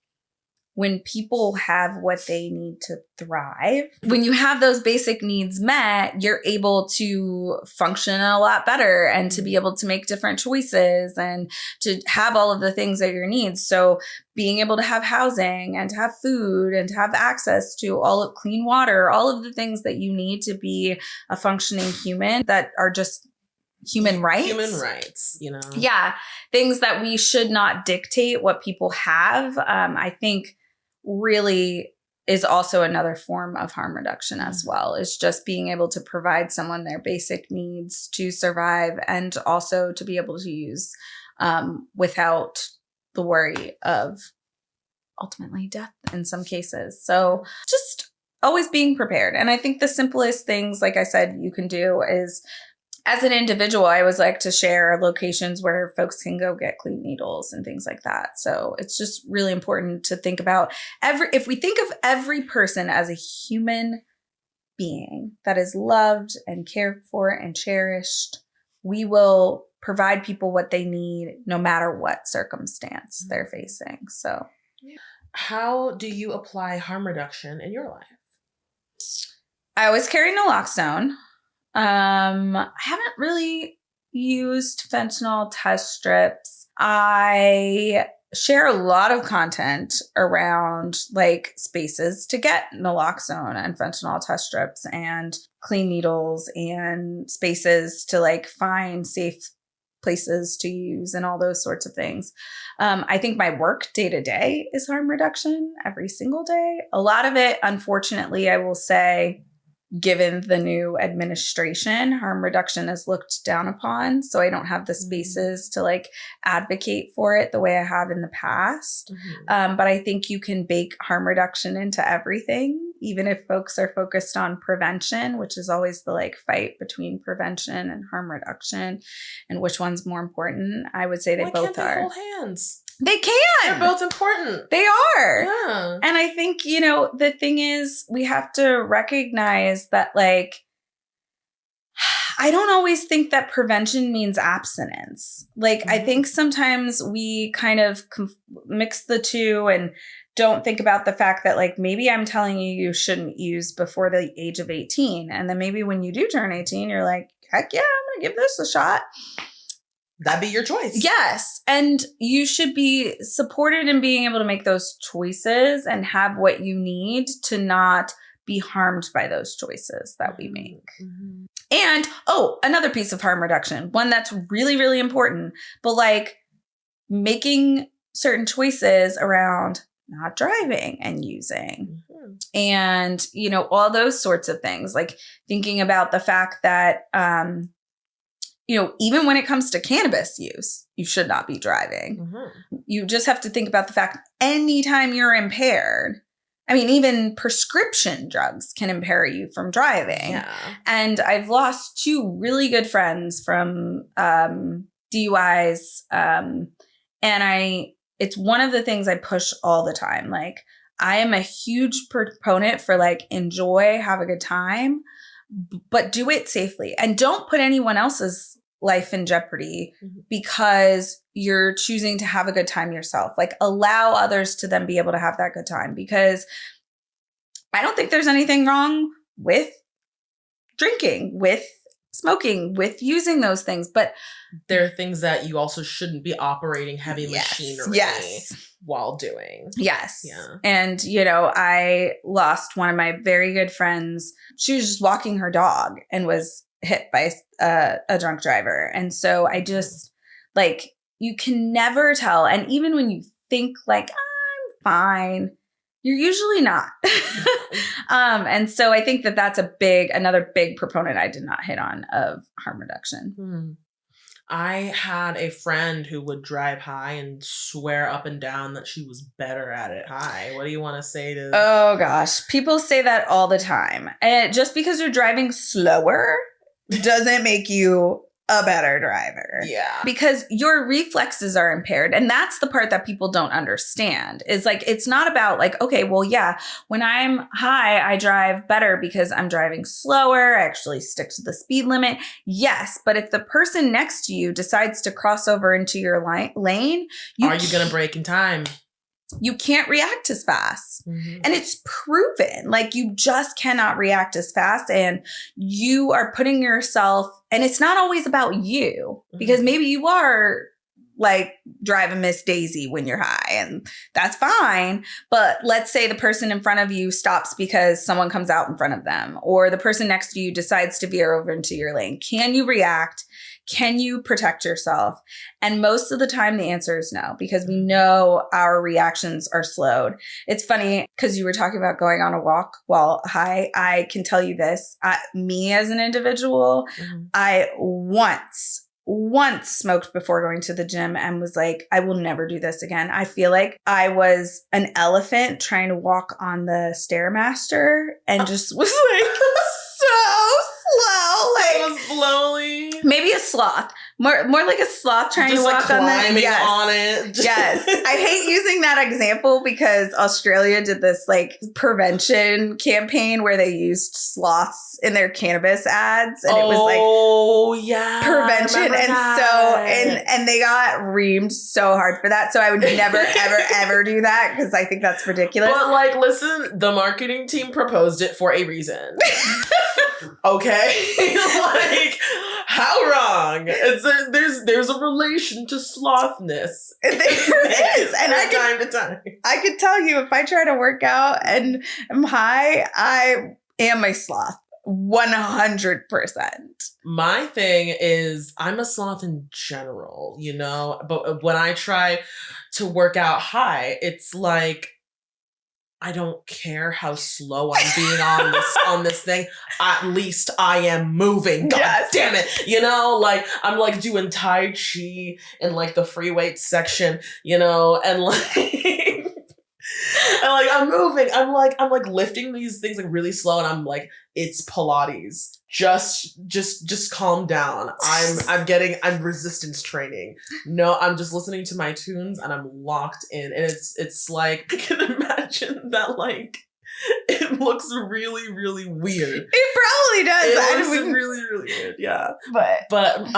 when people have what they need to thrive, when you have those basic needs met, you're able to function a lot better and to be able to make different choices and to have all of the things that your needs. So being able to have housing and to have food and to have access to all of clean water, all of the things that you need to be a functioning human that are just human rights. Human rights, you know. Yeah. Things that we should not dictate what people have. I think really is also another form of harm reduction as well. Is just being able to provide someone their basic needs to survive and also to be able to use without the worry of ultimately death in some cases. So just always being prepared. And I think the simplest things, like I said, you can do is, as an individual, I always like to share locations where folks can go get clean needles and things like that. So it's just really important to think about if we think of every person as a human being that is loved and cared for and cherished, we will provide people what they need no matter what circumstance they're facing. So how do you apply harm reduction in your life? I always carry naloxone. I haven't really used fentanyl test strips. I share a lot of content around like spaces to get naloxone and fentanyl test strips and clean needles and spaces to like find safe places to use and all those sorts of things. I think my work day to day is harm reduction every single day. A lot of it, unfortunately, I will say, given the new administration, harm reduction is looked down upon. So I don't have the spaces to like advocate for it the way I have in the past. But I think you can bake harm reduction into everything, even if folks are focused on prevention, which is always the like fight between prevention and harm reduction and which one's more important. I would say they both are. Hold hands. They can. They're both important. They are. Yeah. And I think, you know, the thing is we have to recognize that, like, I don't always think that prevention means abstinence. Like, I think sometimes we kind of mix the two and don't think about the fact that, like, maybe I'm telling you you shouldn't use before the age of 18. And then maybe when you do turn 18, you're like, heck yeah, I'm going to give this a shot. That'd be your choice. Yes. And you should be supported in being able to make those choices and have what you need to not be harmed by those choices that we make. And, another piece of harm reduction, one that's really, really important, but like making certain choices around not driving and using and, you know, all those sorts of things, like thinking about the fact that, you know, even when it comes to cannabis use, you should not be driving. You just have to think about the fact anytime you're impaired, I mean, even prescription drugs can impair you from driving. Yeah. And I've lost two really good friends from DUIs. And it's one of the things I push all the time. Like, I am a huge proponent for like, enjoy, have a good time, but do it safely and don't put anyone else's life in jeopardy because you're choosing to have a good time yourself. Like, allow others to then be able to have that good time, because I don't think there's anything wrong with drinking, with smoking, with using those things. But there are things that you also shouldn't be operating heavy machinery while doing. Yes. Yeah. And, you know, I lost one of my very good friends. She was just walking her dog and was hit by a drunk driver. And so I just, like, you can never tell. And even when you think like, I'm fine, you're usually not. And so I think that that's another big proponent I did not hit on of harm reduction. I had a friend who would drive high and swear up and down that she was better at it high. What do you want to say to? Oh gosh, people say that all the time. And just because you're driving slower doesn't make you a better driver. Yeah. Because your reflexes are impaired. And that's the part that people don't understand, is like, it's not about like, okay, well, yeah, when I'm high, I drive better because I'm driving slower. I actually stick to the speed limit. Yes. But if the person next to you decides to cross over into your lane, are you going to brake in time? You can't react as fast. And it's proven. Like, you just cannot react as fast. And you are putting yourself, and it's not always about you, because maybe you are like driving Miss Daisy when you're high, and that's fine. But let's say the person in front of you stops because someone comes out in front of them, or the person next to you decides to veer over into your lane. Can you react? Can you protect yourself? And most of the time, the answer is no, because we know our reactions are slowed. It's funny because you were talking about going on a walk while high. I can tell you this, me as an individual, I once smoked before going to the gym and was like, I will never do this again. I feel like I was an elephant trying to walk on the Stairmaster and just was like so slow. Like, so slowly. Maybe a sloth. More like a sloth trying just to walk like on climbing on it. Yes. I hate using that example because Australia did this like prevention campaign where they used sloths in their cannabis ads. And it was like prevention. And they got reamed so hard for that. So I would never, ever, ever do that because I think that's ridiculous. But like, listen, the marketing team proposed it for a reason. Okay? Like, how wrong? There's a relation to slothness. There is. And time to time. I could tell you, if I try to work out and I'm high, I am a sloth. 100%. My thing is, I'm a sloth in general, you know? But when I try to work out high, it's like, I don't care how slow I'm being on this thing. At least I am moving. God damn it. You know, like I'm like doing Tai Chi in like the free weights section, you know, and like I'm moving. I'm like lifting these things like really slow, and I'm like, it's Pilates. Just calm down. I'm resistance training. No, I'm just listening to my tunes and I'm locked in. And it's like, I can imagine that like it looks really, really weird. It probably does. It looks really, really weird. Yeah. But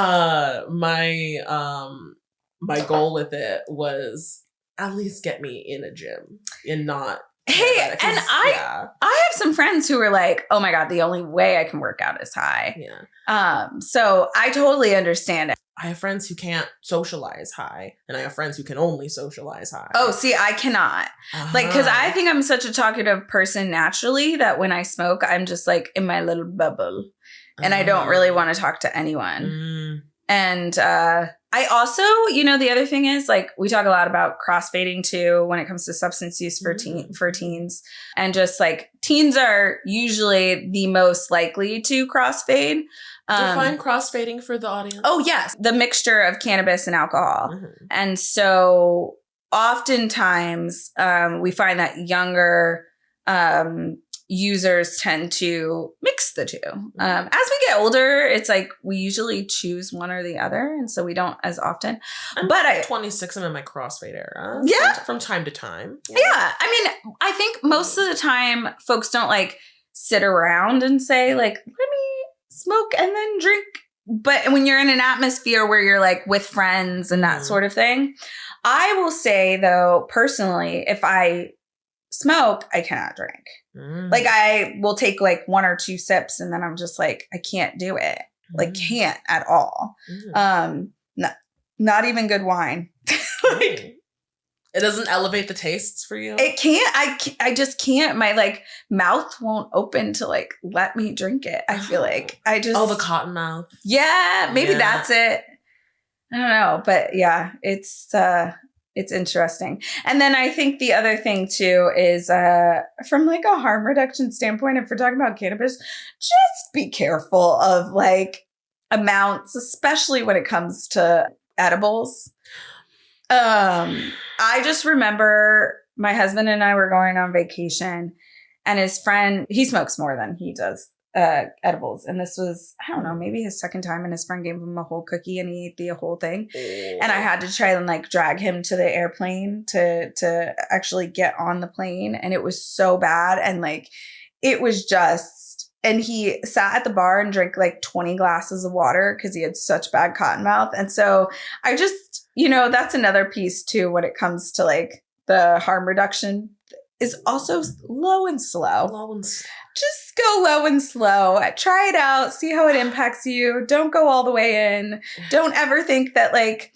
my goal with it was at least get me in a gym and not. Hey, and I have some friends who are like, oh my God, the only way I can work out is high. Yeah. So I totally understand it. I have friends who can't socialize high, and I have friends who can only socialize high. Oh, see, I cannot. Like, because I think I'm such a talkative person naturally that when I smoke, I'm just like in my little bubble, and I don't really want to talk to anyone. And I also, you know, the other thing is like we talk a lot about crossfading too when it comes to substance use for teens, and just like teens are usually the most likely to crossfade. Define crossfading for the audience. Oh, yes. The mixture of cannabis and alcohol. And so oftentimes we find that younger users tend to mix the two. As we get older, it's like we usually choose one or the other. And so we don't as often. I'm 26. I'm in my crossfade era. Yeah. From time to time. Yeah. I mean, I think most of the time folks don't like sit around and say like, let me smoke and then drink but when you're in an atmosphere where you're like with friends and that sort of thing, I will say though, personally, if I smoke, I cannot drink. Like I will take like 1 or 2 sips and then I'm just like, I can't do it. Like can't at all. Not even good wine. Like, it doesn't elevate the tastes for you? It can't. I just can't. My like mouth won't open to like let me drink it. I feel like I just. Oh, the cotton mouth. Yeah, maybe that's it. I don't know, but yeah, it's interesting. And then I think the other thing too is from like a harm reduction standpoint, if we're talking about cannabis, just be careful of like amounts, especially when it comes to edibles. I just remember my husband and I were going on vacation and his friend, he smokes more than he does edibles. And this was, I don't know, maybe his second time, and his friend gave him a whole cookie and he ate the whole thing. And I had to try and like drag him to the airplane to actually get on the plane. And it was so bad. And like, it was just, and he sat at the bar and drank like 20 glasses of water because he had such bad cotton mouth. And so I just, that's another piece too when it comes to like the harm reduction is also low and slow. Just go low and slow. Try it out. See how it impacts you. Don't go all the way in. Don't ever think that like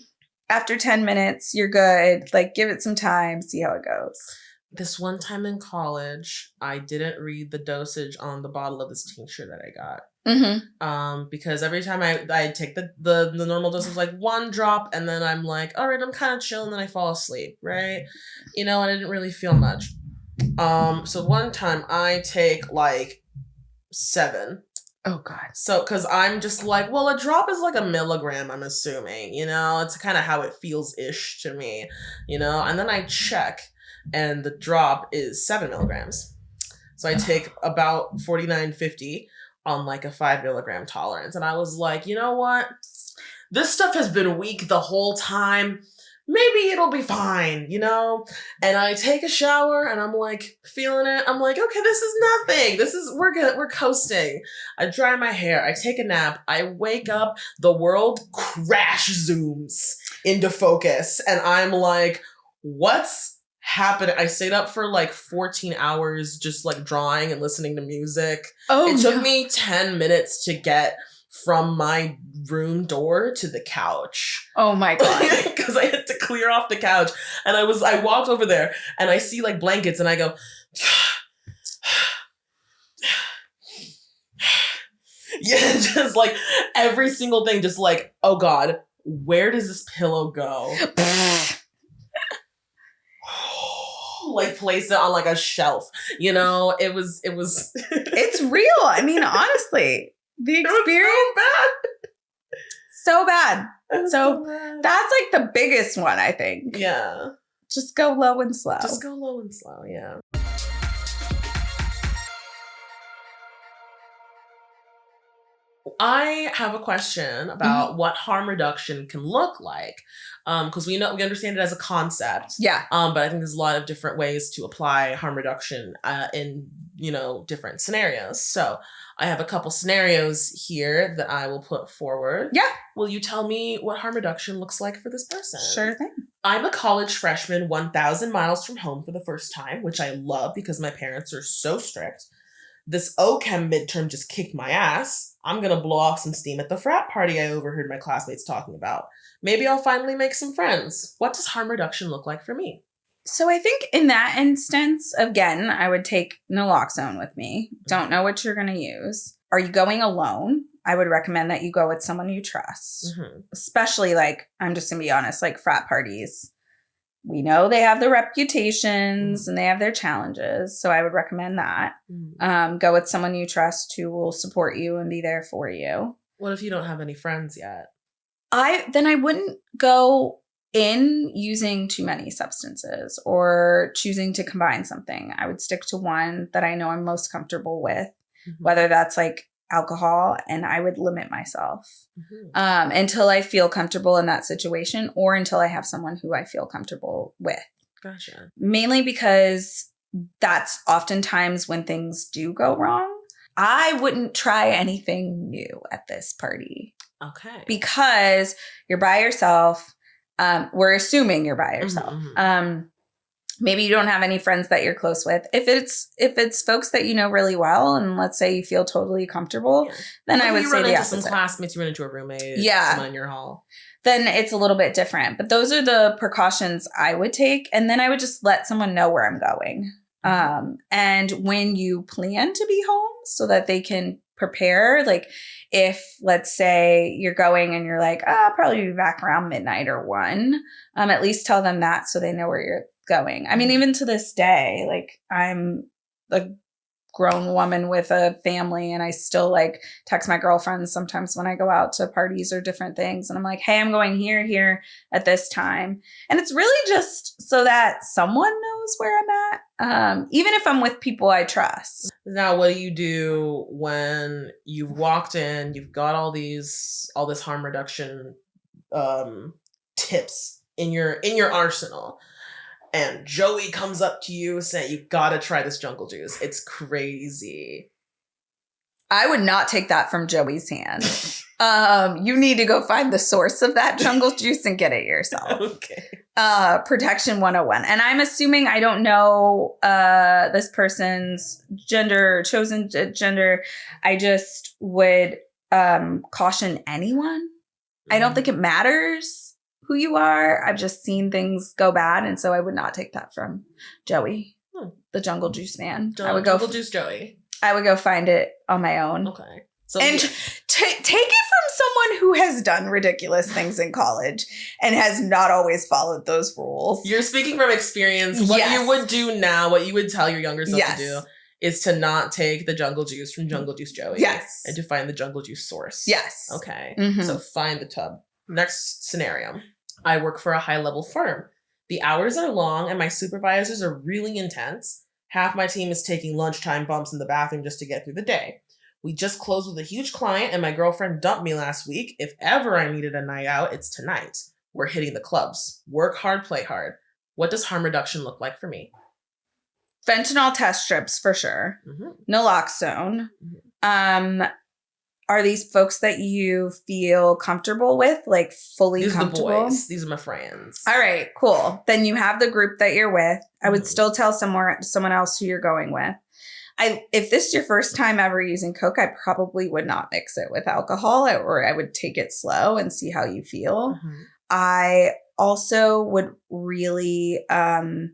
after 10 minutes you're good. Like give it some time. See how it goes. This one time in college, I didn't read the dosage on the bottle of this tincture that I got. Because every time I take the normal dose of like 1 drop, and then I'm like, all right, I'm kind of chill, and then I fall asleep, right? And I didn't really feel much. So one time I take like 7. Oh God. So, cause I'm just like, well, a drop is like a milligram, I'm assuming, it's kind of how it feels-ish to me, and then I check and the drop is 7 milligrams. So I take about 49.50 on like a 5 milligram tolerance. And I was like, you know what? This stuff has been weak the whole time. Maybe it'll be fine, And I take a shower and I'm like feeling it. I'm like, okay, this is nothing. We're good. We're coasting. I dry my hair. I take a nap. I wake up. The world crash zooms into focus. And I'm like, what's happened? I stayed up for like 14 hours just like drawing and listening to music. It took me 10 minutes to get from my room door to the couch. Oh my God. Because I had to clear off the couch. And I walked over there and I see like blankets and I go, yeah, just like every single thing, just like, oh God, where does this pillow go? Like place it on like a shelf, it was it's real. I mean, honestly, the experience so bad. So bad. That's like the biggest one, I think. Yeah. Just go low and slow. Yeah. I have a question about what harm reduction can look like. Because we understand it as a concept. Yeah. But I think there's a lot of different ways to apply harm reduction in, different scenarios. So I have a couple scenarios here that I will put forward. Yeah. Will you tell me what harm reduction looks like for this person? Sure thing. I'm a college freshman 1,000 miles from home for the first time, which I love because my parents are so strict. This OChem midterm just kicked my ass. I'm going to blow off some steam at the frat party I overheard my classmates talking about. Maybe I'll finally make some friends. What does harm reduction look like for me? So I think in that instance, again, I would take naloxone with me. Don't know what you're going to use. Are you going alone? I would recommend that you go with someone you trust. Especially like, I'm just going to be honest, like frat parties. We know they have their reputations and they have their challenges. So I would recommend that. Go with someone you trust who will support you and be there for you. What if you don't have any friends yet? Then I wouldn't go in using too many substances or choosing to combine something. I would stick to one that I know I'm most comfortable with, whether that's like alcohol, and I would limit myself until I feel comfortable in that situation or until I have someone who I feel comfortable with. Gotcha. Mainly because that's oftentimes when things do go wrong. I wouldn't try anything new at this party. Okay. Because you're by yourself. We're assuming you're by yourself. Maybe you don't have any friends that you're close with. If it's folks that you know really well, and let's say you feel totally comfortable, then I would say the opposite. Some classmates, you run into a roommate, someone in your hall. Then it's a little bit different. But those are the precautions I would take. And then I would just let someone know where I'm going. And when you plan to be home so that they can prepare, like if, let's say, you're going and you're like, I'll probably be back around midnight or 1, at least tell them that so they know where you're going. I mean, even to this day, like I'm a grown woman with a family and I still like text my girlfriends sometimes when I go out to parties or different things. And I'm like, hey, I'm going here at this time. And it's really just so that someone knows where I'm at. Even if I'm with people I trust. Now, what do you do when you've walked in, you've got all this harm reduction tips in your arsenal, and Joey comes up to you saying, you gotta try this jungle juice. It's crazy. I would not take that from Joey's hands. You need to go find the source of that jungle juice and get it yourself. Okay. Protection 101. And I'm assuming I don't know this person's gender, chosen gender. I just would caution anyone. I don't think it matters who you are. I've just seen things go bad, and so I would not take that from Joey, the jungle juice man. Jungle juice Joey. I would go find it on my own. Okay. So and take it from someone who has done ridiculous things in college and has not always followed those rules. You're speaking from experience. What you would do now, what you would tell your younger self to do, is to not take the jungle juice from Jungle Juice Joey. Yes. And to find the jungle juice source. Yes. Okay. So find the tub. Next scenario. I work for a high-level firm. The hours are long and my supervisors are really intense. Half my team is taking lunchtime bumps in the bathroom just to get through the day. We just closed with a huge client and my girlfriend dumped me last week. If ever I needed a night out, it's tonight. We're hitting the clubs. Work hard, play hard. What does harm reduction look like for me? Fentanyl test strips for sure. Naloxone. Are these folks that you feel comfortable with, like fully comfortable? These are the boys. These are my friends. All right, cool. Then you have the group that you're with. I would still tell someone else who you're going with. If this is your first time ever using Coke, I probably would not mix it with alcohol, or I would take it slow and see how you feel. I also would really ask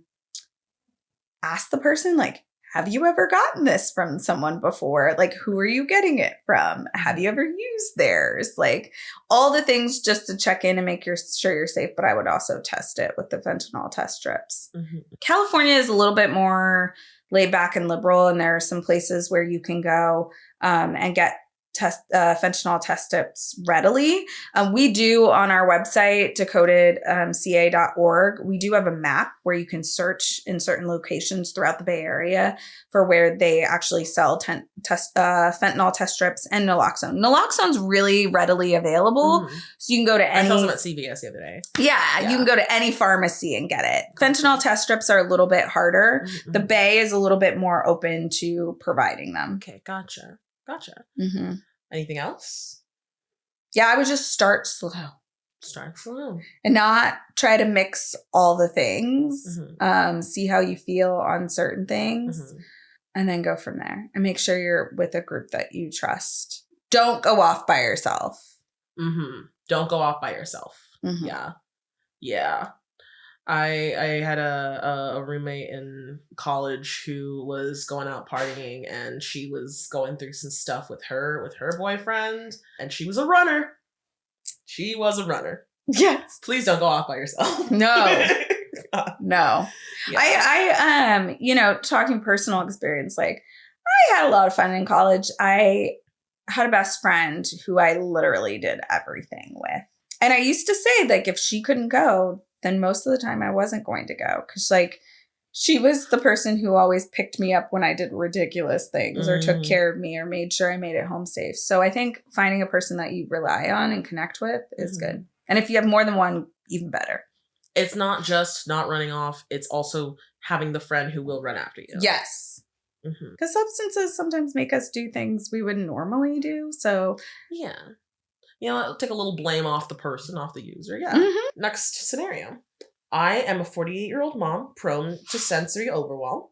the person, like, have you ever gotten this from someone before? Like, who are you getting it from? Have you ever used theirs? Like, all the things just to check in and make sure you're safe. But I would also test it with the fentanyl test strips. California is a little bit more laid back and liberal, and there are some places where you can go and get fentanyl test strips readily. We do on our website, decodedca.org, we do have a map where you can search in certain locations throughout the Bay Area for where they actually sell fentanyl test strips and naloxone. Naloxone's really readily available. So you can go to any... I saw them at CVS the other day. Yeah, you can go to any pharmacy and get it. Fentanyl test strips are a little bit harder. The Bay is a little bit more open to providing them. Okay, gotcha. Anything else? Yeah, I would just start slow. And not try to mix all the things. See how you feel on certain things. And then go from there. And make sure you're with a group that you trust. Don't go off by yourself. Don't go off by yourself. Yeah. I had a roommate in college who was going out partying, and she was going through some stuff with her boyfriend, and she was a runner. Yes. Please don't go off by yourself. No. No. I talking personal experience, like I had a lot of fun in college. I had a best friend who I literally did everything with. And I used to say, like, if she couldn't go, then most of the time I wasn't going to go. Because, like, she was the person who always picked me up when I did ridiculous things or took care of me or made sure I made it home safe. So I think finding a person that you rely on and connect with is good. And if you have more than one, even better. It's not just not running off. It's also having the friend who will run after you. Yes. Because substances sometimes make us do things we wouldn't normally do. So yeah. it'll take a little blame off the person, off the user. Yeah. Mm-hmm. Next scenario. I am a 48-year-old mom prone to sensory overwhelm.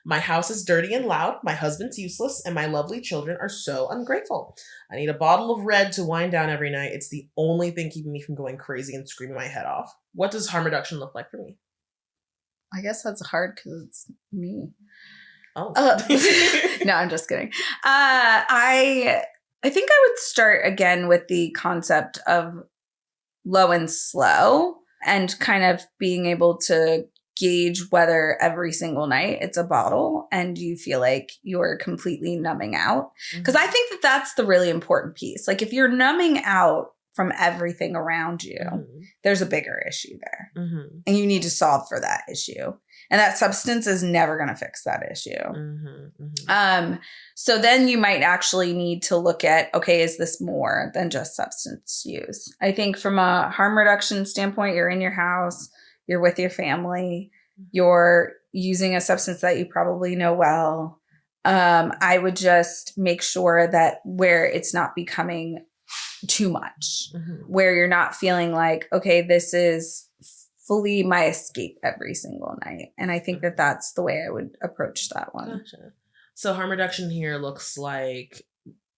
My house is dirty and loud, my husband's useless, and my lovely children are so ungrateful. I need a bottle of red to wind down every night. It's the only thing keeping me from going crazy and screaming my head off. What does harm reduction look like for me? I guess that's hard because it's me. Oh. No, I'm just kidding. I think I would start again with the concept of low and slow and kind of being able to gauge whether every single night it's a bottle and you feel like you're completely numbing out. Because I think that that's the really important piece. Like if you're numbing out from everything around you, there's a bigger issue there. And you need to solve for that issue. And that substance is never going to fix that issue. So then you might actually need to look at, okay, is this more than just substance use? I think from a harm reduction standpoint, you're in your house, you're with your family, you're using a substance that you probably know well. I would just make sure that where it's not becoming too much, where you're not feeling like, okay, this is fully my escape every single night. And I think that that's the way I would approach that one. Gotcha. So harm reduction here looks like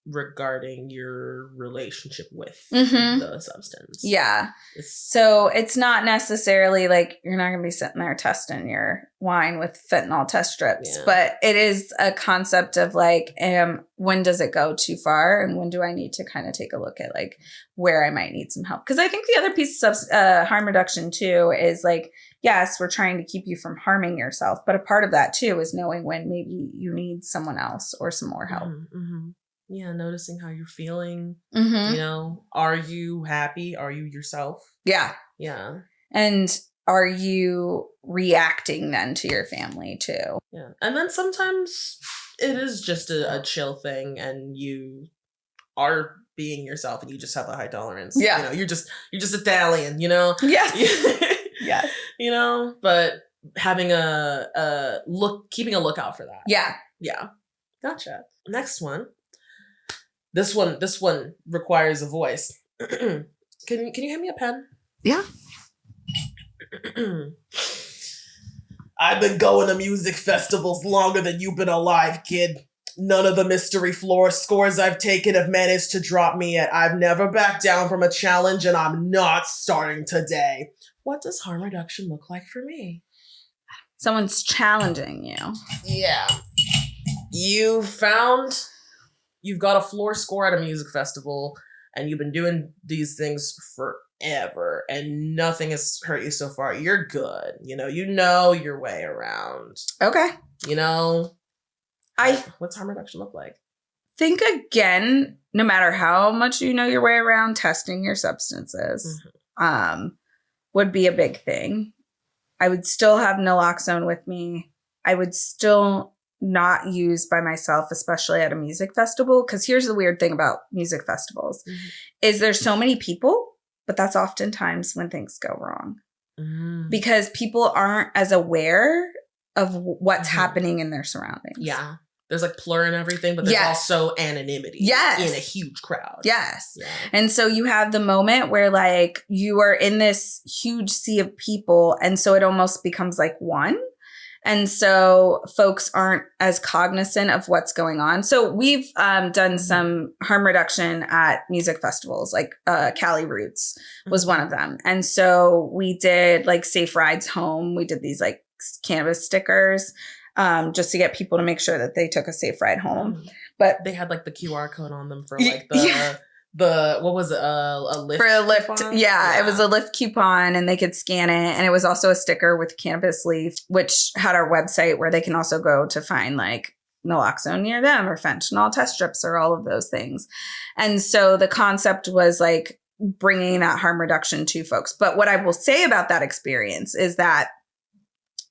regarding your relationship with the substance. Yeah. So it's not necessarily like you're not going to be sitting there testing your wine with fentanyl test strips, but it is a concept of like, when does it go too far? And when do I need to kind of take a look at like where I might need some help? Because I think the other piece of harm reduction too is like, yes, we're trying to keep you from harming yourself. But a part of that too is knowing when maybe you need someone else or some more help. Yeah, noticing how you're feeling. Are you happy? Are you yourself? Yeah. Yeah. And are you reacting then to your family too? Yeah. And then sometimes it is just a chill thing and you are being yourself and you just have a high tolerance. Yeah. You're just Italian, Yes. Yes. But having keeping a lookout for that. Yeah. Yeah. Gotcha. Next one. This one requires a voice. Can you hand me a pen? Yeah. I've been going to music festivals longer than you've been alive, kid. None of the mystery floor scores I've taken have managed to drop me yet. I've never backed down from a challenge and I'm not starting today. What does harm reduction look like for me? Someone's challenging you. Yeah. You've got a floor score at a music festival and you've been doing these things forever and nothing has hurt you so far. You're good. You know your way around. Okay. What's harm reduction look like? Think again, no matter how much you know your way around, testing your substances would be a big thing. I would still have naloxone with me. I would still not use by myself, especially at a music festival. Because here's the weird thing about music festivals is there's so many people, but that's oftentimes when things go wrong. Because people aren't as aware of what's happening in their surroundings. Yeah. There's like blur and everything, but there's also anonymity in a huge crowd. Yes. Yeah. And so you have the moment where like you are in this huge sea of people. And so it almost becomes like one. And so folks aren't as cognizant of what's going on. So we've done some harm reduction at music festivals, like Cali Roots was one of them. And so we did like safe rides home. We did these like canvas stickers just to get people to make sure that they took a safe ride home. But they had like the QR code on them for like the what was it, a Lyft? For a Lyft, coupon? Yeah, it was a Lyft coupon and they could scan it. And it was also a sticker with canvas leaf, which had our website where they can also go to find like naloxone near them or fentanyl test strips or all of those things. And so the concept was like bringing that harm reduction to folks. But what I will say about that experience is that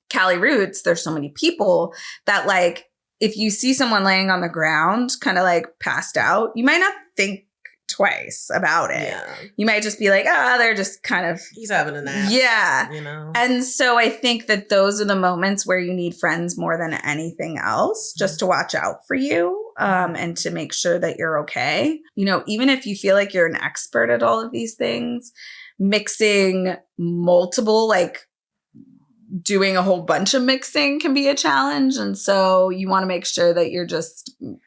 Cali Roots, there's so many people that like, if you see someone laying on the ground, kind of like passed out, you might not think twice about it. Yeah. You might just be like, they're just kind of... He's having a nap. Yeah. And so I think that those are the moments where you need friends more than anything else, just to watch out for you. and to make sure that you're okay. You know, even if you feel like you're an expert at all of these things, mixing multiple, like doing a whole bunch of mixing can be a challenge. And so you want to make sure that you're just mixing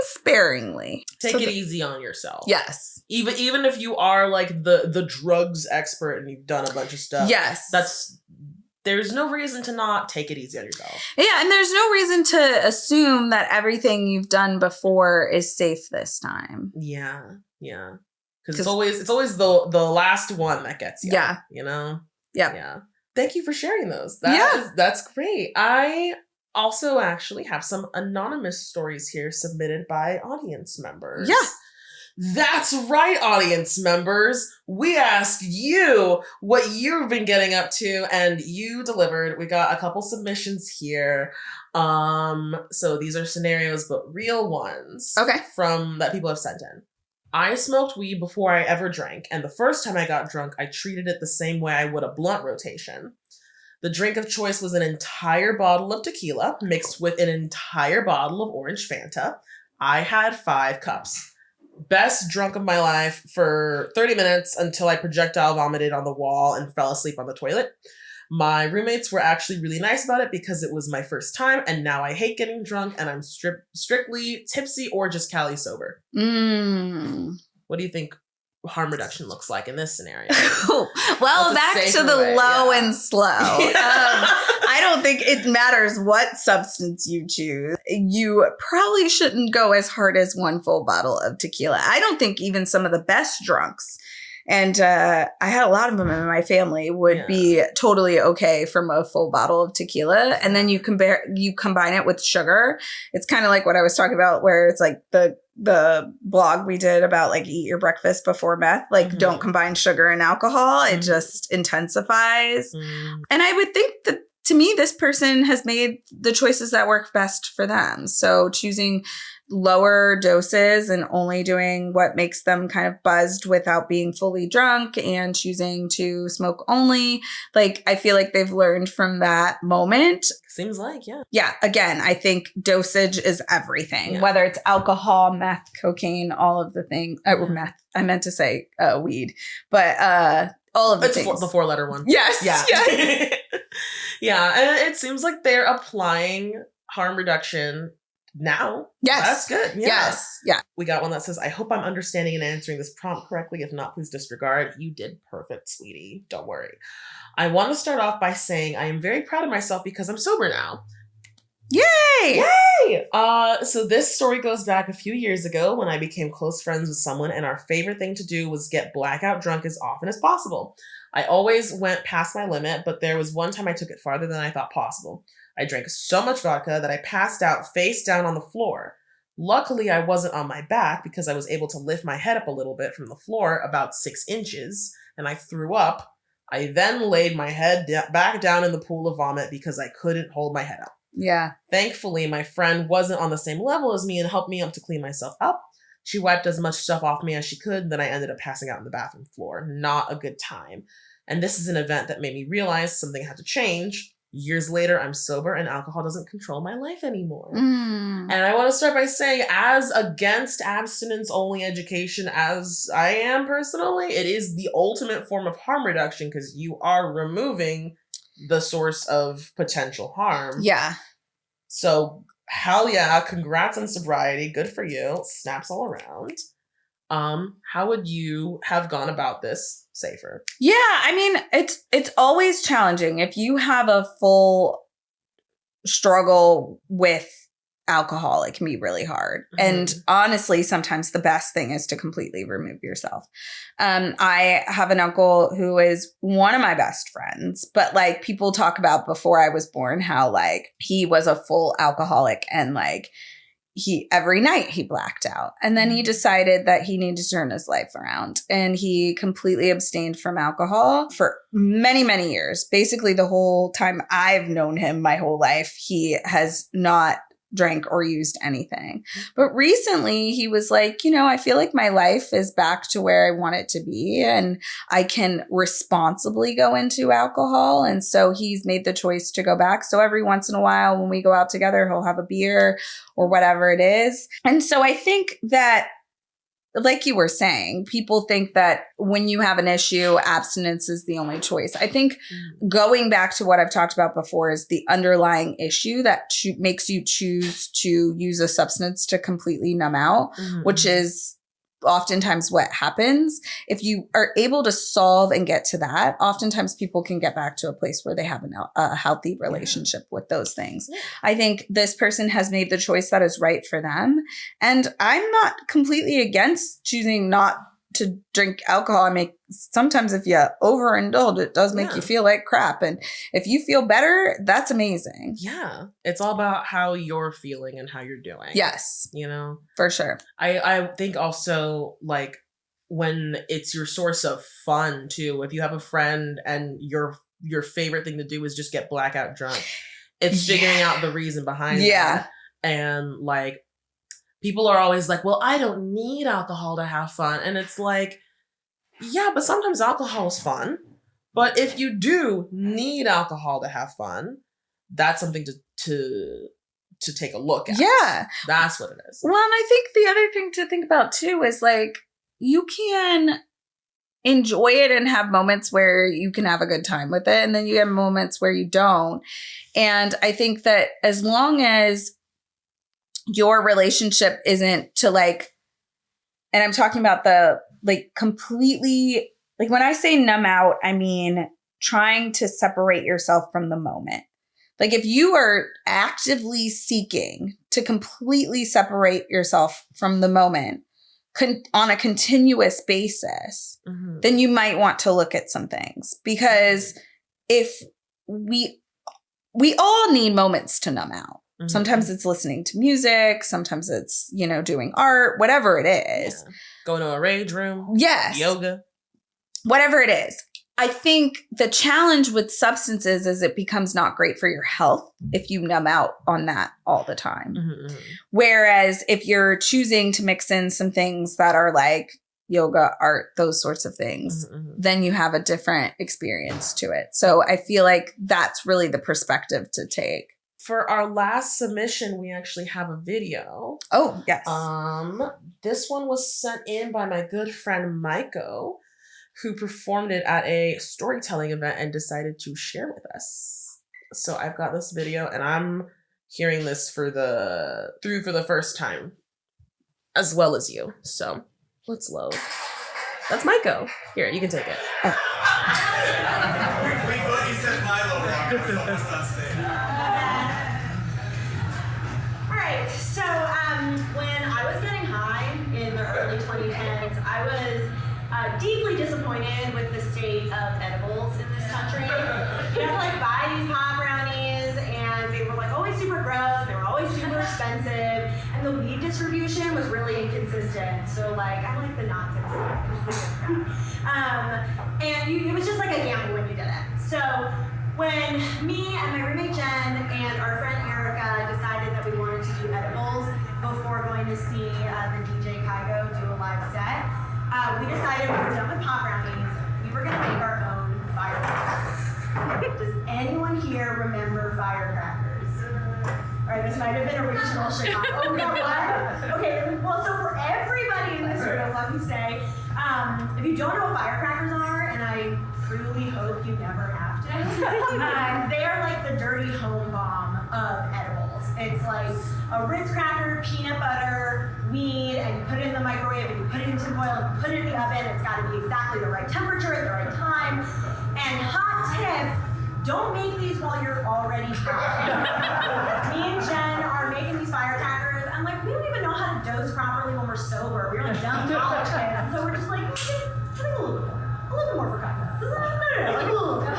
sparingly. Take it easy on yourself. Yes. Even if you are like the drugs expert and you've done a bunch of stuff. Yes. There's no reason to not take it easy on yourself. Yeah, and there's no reason to assume that everything you've done before is safe this time. Yeah. Yeah. Because it's always the last one that gets you. Yeah. You know? Yep. Yeah. Thank you for sharing those. That's great. I also actually have some anonymous stories here submitted by audience members. Yeah. That's right, audience members. We asked you what you've been getting up to, and you delivered. We got a couple submissions here. So these are scenarios, but real ones. Okay. From that people have sent in. I smoked weed before I ever drank, and the first time I got drunk, I treated it the same way I would a blunt rotation. The drink of choice was an entire bottle of tequila mixed with an entire bottle of orange Fanta. I had 5 cups. Best drunk of my life for 30 minutes until I projectile vomited on the wall and fell asleep on the toilet. My roommates were actually really nice about it because it was my first time, and now I hate getting drunk and I'm strictly tipsy or just Cali sober. What do you think harm reduction looks like in this scenario? Well, back to the low and slow. I don't think it matters what substance you choose. You probably shouldn't go as hard as 1 full bottle of tequila. I don't think even some of the best drunks, and I had a lot of them in my family, would be totally okay from a full bottle of tequila. And then you combine it with sugar. It's kind of like what I was talking about, where it's like the blog we did about like eat your breakfast before meth, like don't combine sugar and alcohol. It just intensifies. And I would think that, to me, this person has made the choices that work best for them. So choosing lower doses and only doing what makes them kind of buzzed without being fully drunk, and choosing to smoke only. Like, I feel like they've learned from that moment. Seems like, yeah. Yeah. Again, I think dosage is everything, whether it's alcohol, meth, cocaine, all of the things. Meth. I meant to say weed, but all of the things. The 4-letter one. Yes. Yeah. Yes. Yeah. And it seems like they're applying harm reduction now. Yes. That's good. Yeah. Yes. Yeah. We got one that says, I hope I'm understanding and answering this prompt correctly. If not, please disregard. You did perfect, sweetie. Don't worry. I want to start off by saying I am very proud of myself because I'm sober now. Yay! Yay! So this story goes back a few years ago when I became close friends with someone, and our favorite thing to do was get blackout drunk as often as possible. I always went past my limit, but there was one time I took it farther than I thought possible. I drank so much vodka that I passed out face down on the floor. Luckily, I wasn't on my back because I was able to lift my head up a little bit from the floor, about 6 inches, and I threw up. I then laid my head back down in the pool of vomit because I couldn't hold my head up. Yeah. Thankfully, my friend wasn't on the same level as me and helped me up to clean myself up. She wiped as much stuff off me as she could, then I ended up passing out on the bathroom floor. Not a good time. And this is an event that made me realize something had to change. Years later, I'm sober and alcohol doesn't control my life anymore. And I want to start by saying, as against abstinence-only education as I am personally, it is the ultimate form of harm reduction because you are removing the source of potential harm. Yeah. So, hell yeah, congrats on sobriety. Good for you. Snaps all around. How would you have gone about this safer? Yeah, I mean, it's always challenging. If you have a full struggle with alcohol, it can be really hard. And honestly, sometimes the best thing is to completely remove yourself. I have an uncle who is one of my best friends, but like people talk about before I was born, how like he was a full alcoholic and like every night he blacked out. And then he decided that he needed to turn his life around. And he completely abstained from alcohol for many, many years. Basically, the whole time I've known him, my whole life, he has not drank or used anything. But recently he was like, I feel like my life is back to where I want it to be and I can responsibly go into alcohol. And so he's made the choice to go back. So every once in a while when we go out together, he'll have a beer or whatever it is. And so I think that, like you were saying, people think that when you have an issue, abstinence is the only choice. I think going back to what I've talked about before is the underlying issue that makes you choose to use a substance to completely numb out, which is oftentimes what happens. If you are able to solve and get to that, oftentimes people can get back to a place where they have a healthy relationship with those things. I think this person has made the choice that is right for them. And I'm not completely against choosing not to drink alcohol. I mean, sometimes if you overindulge, it does make you feel like crap. And if you feel better, that's amazing. Yeah. It's all about how you're feeling and how you're doing. Yes. For sure. I think also like when it's your source of fun too, if you have a friend and your favorite thing to do is just get blackout drunk, it's figuring out the reason behind that. And like, people are always like, well, I don't need alcohol to have fun. And it's like, yeah, but sometimes alcohol is fun. But if you do need alcohol to have fun, that's something to take a look at. Yeah. That's what it is. Well, and I think the other thing to think about too is like, you can enjoy it and have moments where you can have a good time with it. And then you have moments where you don't. And I think that as long as your relationship isn't to like, and I'm talking about the like completely, like when I say numb out, I mean trying to separate yourself from the moment. Like if you are actively seeking to completely separate yourself from the moment on a continuous basis, then you might want to look at some things, because if we all need moments to numb out. Sometimes it's listening to music. Sometimes it's, doing art, whatever it is. Yeah. Going to a rage room. Yes. Yoga. Whatever it is. I think the challenge with substances is it becomes not great for your health if you numb out on that all the time. Whereas if you're choosing to mix in some things that are like yoga, art, those sorts of things, then you have a different experience to it. So I feel like that's really the perspective to take. For our last submission, we actually have a video. Oh, yes. This one was sent in by my good friend Maiko, who performed it at a storytelling event and decided to share with us. So I've got this video and I'm hearing this for the first time, as well as you. So let's load. That's Maiko. Here, you can take it. So when I was getting high in the early 2010s, I was deeply disappointed with the state of edibles in this country. You have to like buy these pop brownies, and they were like always super gross. They were always super expensive, and the weed distribution was really inconsistent. So like I like the nonsense stuff. And it was just like a gamble when you did it. So when me and my roommate Jen and our friend Erica decided that we wanted to do edibles before going to see the DJ Kygo do a live set, we decided we were done with pop brownies. We were going to make our own firecrackers. Does anyone here remember firecrackers? All right, this might have been original Chicago. Oh, no, what? Okay, well, so for everybody in this room, let me say, if you don't know what firecrackers are, and I truly hope you never have to, they are like the dirty home bomb of edibles. It's like a Ritz cracker, peanut butter, weed, and you put it in the microwave, and you put it in tin foil, and you put it in the oven. It's got to be exactly the right temperature at the right time. And hot tip, don't make these while you're already high. Me and Jen are making these firecrackers, and like we don't even know how to dose properly when we're sober. We're like dumb college kids, and so we're just like, I think a little bit more for context. No, like a little bit.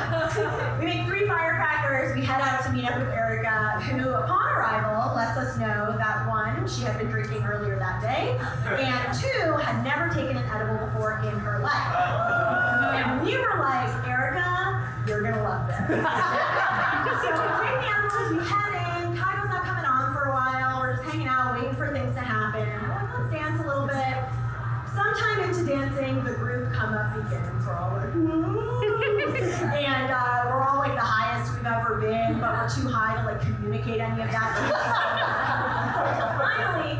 We make 3 firecrackers. We head out to meet up with Erica, who, upon arrival, lets us know that 1, she had been drinking earlier that day, and 2, had never taken an edible before in her life. And we were like, Erica, you're gonna love this. So we take the edibles, we head in. Kygo's not coming on for a while. Finally,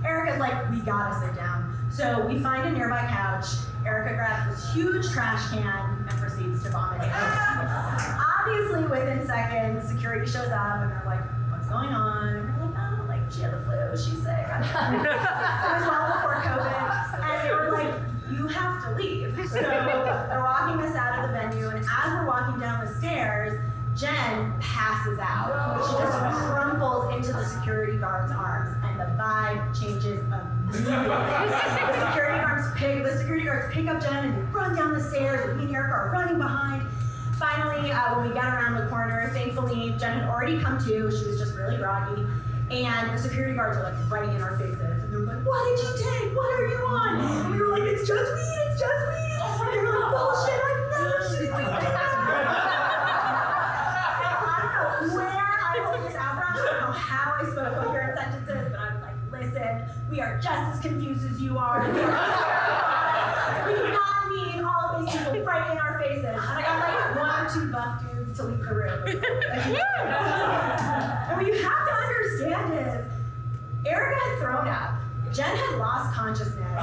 Erica's like, we gotta sit down. So we find a nearby couch. Erica grabs this huge trash can and proceeds to vomit. Obviously, within seconds, security shows up and they're like, what's going on? And we're like, oh, like she had the flu, she's sick. It was well before COVID. And they were like, you have to leave. So they're walking us out of the venue, and as we're walking down the stairs, Jen passes out. She just crumples into the security guard's arms, and the vibe changes immediately. The security guards pick up Jen and they run down the stairs, and me and Erica are running behind. Finally, when we got around the corner, thankfully, Jen had already come to. She was just really groggy. And the security guards are like right in our faces. And they're like, what did you take? What are you on? And we were like, it's just weed, it's just weed. And they were like, bullshit, I've never seen anything like that. I don't know where I pulled this out from. I don't know how I spoke coherent sentences, but I was like, listen, we are just as confused as you are. We do not need all of these people right in our faces. And I got like 1 or 2 buff dudes to leave the room. And what you have to understand is, Erica had thrown up. Jen had lost consciousness. I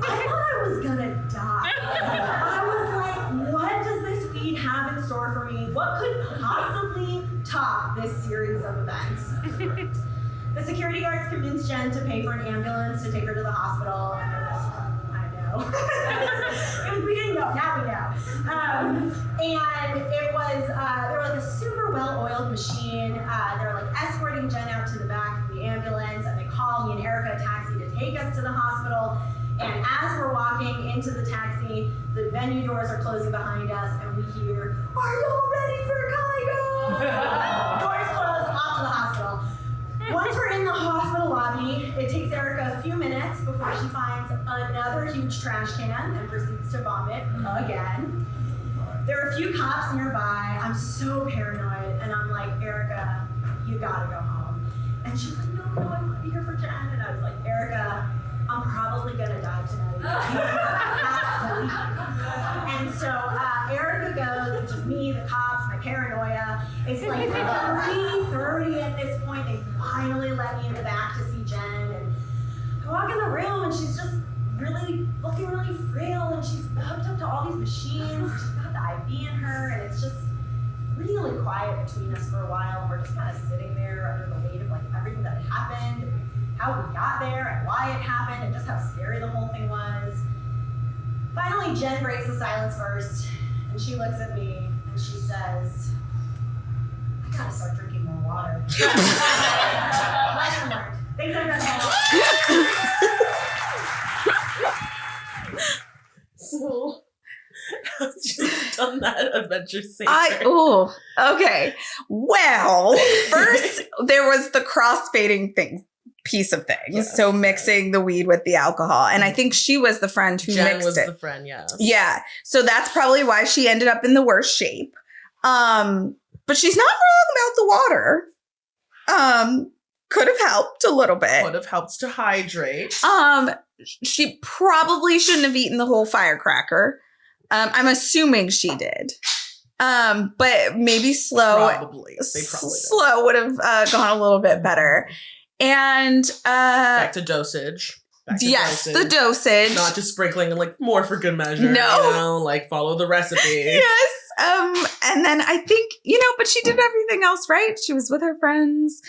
thought I was gonna die. I was like, what does this weed have in store for me? What could possibly top this series of events? The security guards convinced Jen to pay for an ambulance to take her to the hospital. And we didn't know, now we know. And it was, they were like a super well-oiled machine. They were like escorting Jen out to the back of the ambulance, and they called me and Erica a taxi to take us to the hospital. And as we're walking into the taxi, the venue doors are closing behind us, and we hear, are you ready for Kygo? Doors closed, off to the hospital. Once we're in the hospital lobby, it takes Erica a few minutes before she finds another huge trash can and proceeds to vomit again. There are a few cops nearby. I'm so paranoid, and I'm like, Erica, you gotta go home. And she's like, no, I want to be here for Jen. And I was like, Erica, I'm probably gonna die tonight. You have to leave. And so Erica goes, it's just me, the cops, my paranoia. It's like 3:30 at this point. They finally let me in the back to see Jen. And I walk in the room, and she's just looking really frail, and she's hooked up to all these machines. She's got the IV in her, and it's just really quiet between us for a while. We're just kind of sitting there under the weight of like everything that had happened, how we got there, and why it happened, and just how scary the whole thing was. Finally, Jen breaks the silence first, and she looks at me and she says, I gotta start drinking more water. Lesson learned. Things are gonna So, have you done that adventure scene? Okay. Well, first there was the cross-fading piece of things. Yes, so mixing the weed with the alcohol. And I think she was the friend who Jen mixed was it. The friend, yes. Yeah. So that's probably why she ended up in the worst shape. But she's not wrong about the water. Could have helped a little bit. Would have helped to hydrate. She probably shouldn't have eaten the whole firecracker. I'm assuming she did. But maybe slow. Probably. They probably did. Slow would have gone a little bit better. And back to dosage. The dosage. Not just sprinkling and like more for good measure. No. Like follow the recipe. Yes. And then I think, but she did everything else right. She was with her friends.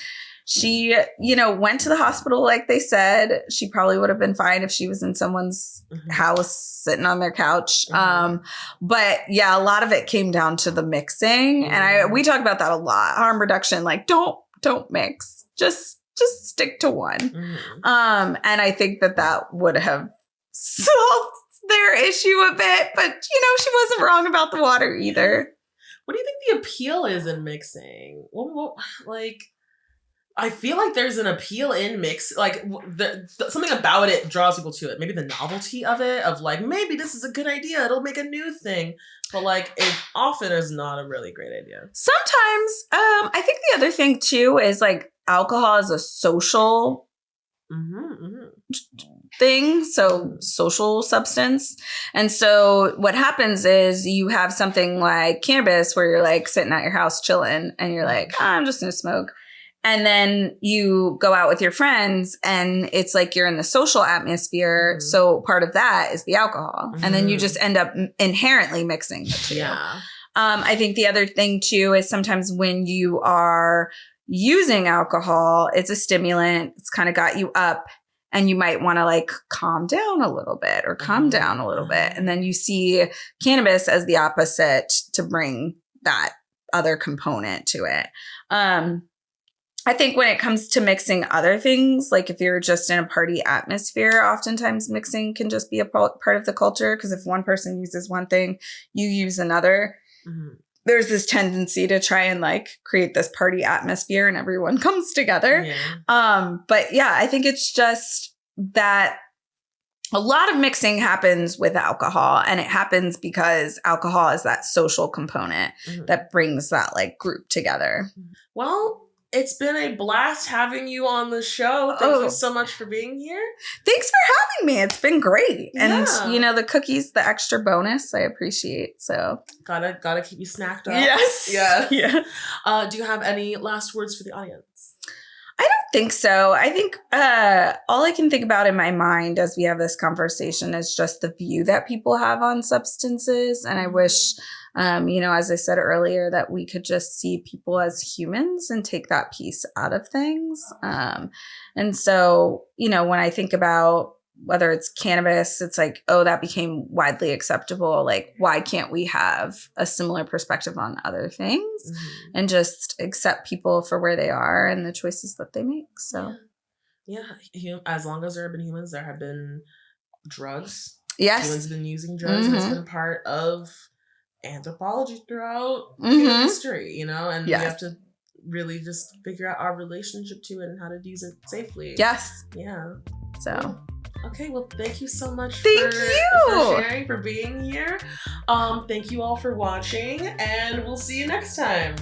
She, went to the hospital like they said. She probably would have been fine if she was in someone's house sitting on their couch. But yeah, a lot of it came down to the mixing. And we talk about that a lot. Harm reduction, like don't mix. Just stick to one. And I think that would have solved their issue a bit. But, she wasn't wrong about the water either. What do you think the appeal is in mixing? I feel like there's an appeal in mix. Like, something about it draws people to it. Maybe the novelty of it, of like, maybe this is a good idea. It'll make a new thing. But like, it often is not a really great idea. Sometimes, I think the other thing too is like alcohol is a social thing. So social substance. And so what happens is you have something like cannabis where you're like sitting at your house chilling and you're like, I'm just going to smoke. And then you go out with your friends and it's like you're in the social atmosphere. So part of that is the alcohol. And then you just end up inherently mixing the two. Yeah. I think the other thing too is sometimes when you are using alcohol, it's a stimulant. It's kind of got you up and you might want to like calm down a little bit or calm down a little bit. And then you see cannabis as the opposite to bring that other component to it. I think when it comes to mixing other things, like if you're just in a party atmosphere, oftentimes mixing can just be a part of the culture. Because if one person uses one thing, you use another. There's this tendency to try and like create this party atmosphere and everyone comes together. But yeah, I think it's just that a lot of mixing happens with alcohol, and it happens because alcohol is that social component that brings that like group together. Well, it's been a blast having you on the show. Thank you so much for being here. Thanks for having me. It's been great. And you know, the cookies, the extra bonus, I appreciate. So gotta keep you snacked up. Yes. Do you have any last words for the audience? I don't think so. I think all I can think about in my mind as we have this conversation is just the view that people have on substances. And I wish, you know, as I said earlier, that we could just see people as humans and take that piece out of things. And so, you know, when I think about whether it's cannabis, it's like, oh, that became widely acceptable. Like, why can't we have a similar perspective on other things and just accept people for where they are and the choices that they make? So, as long as there have been humans, there have been drugs. Yes. Humans have been using drugs. It's been part of anthropology throughout human history, you know, and we have to really just figure out our relationship to it and how to use it safely. Yes. Yeah. So. Okay, well, thank you so much for sharing, for being here. Thank you all for watching, and we'll see you next time.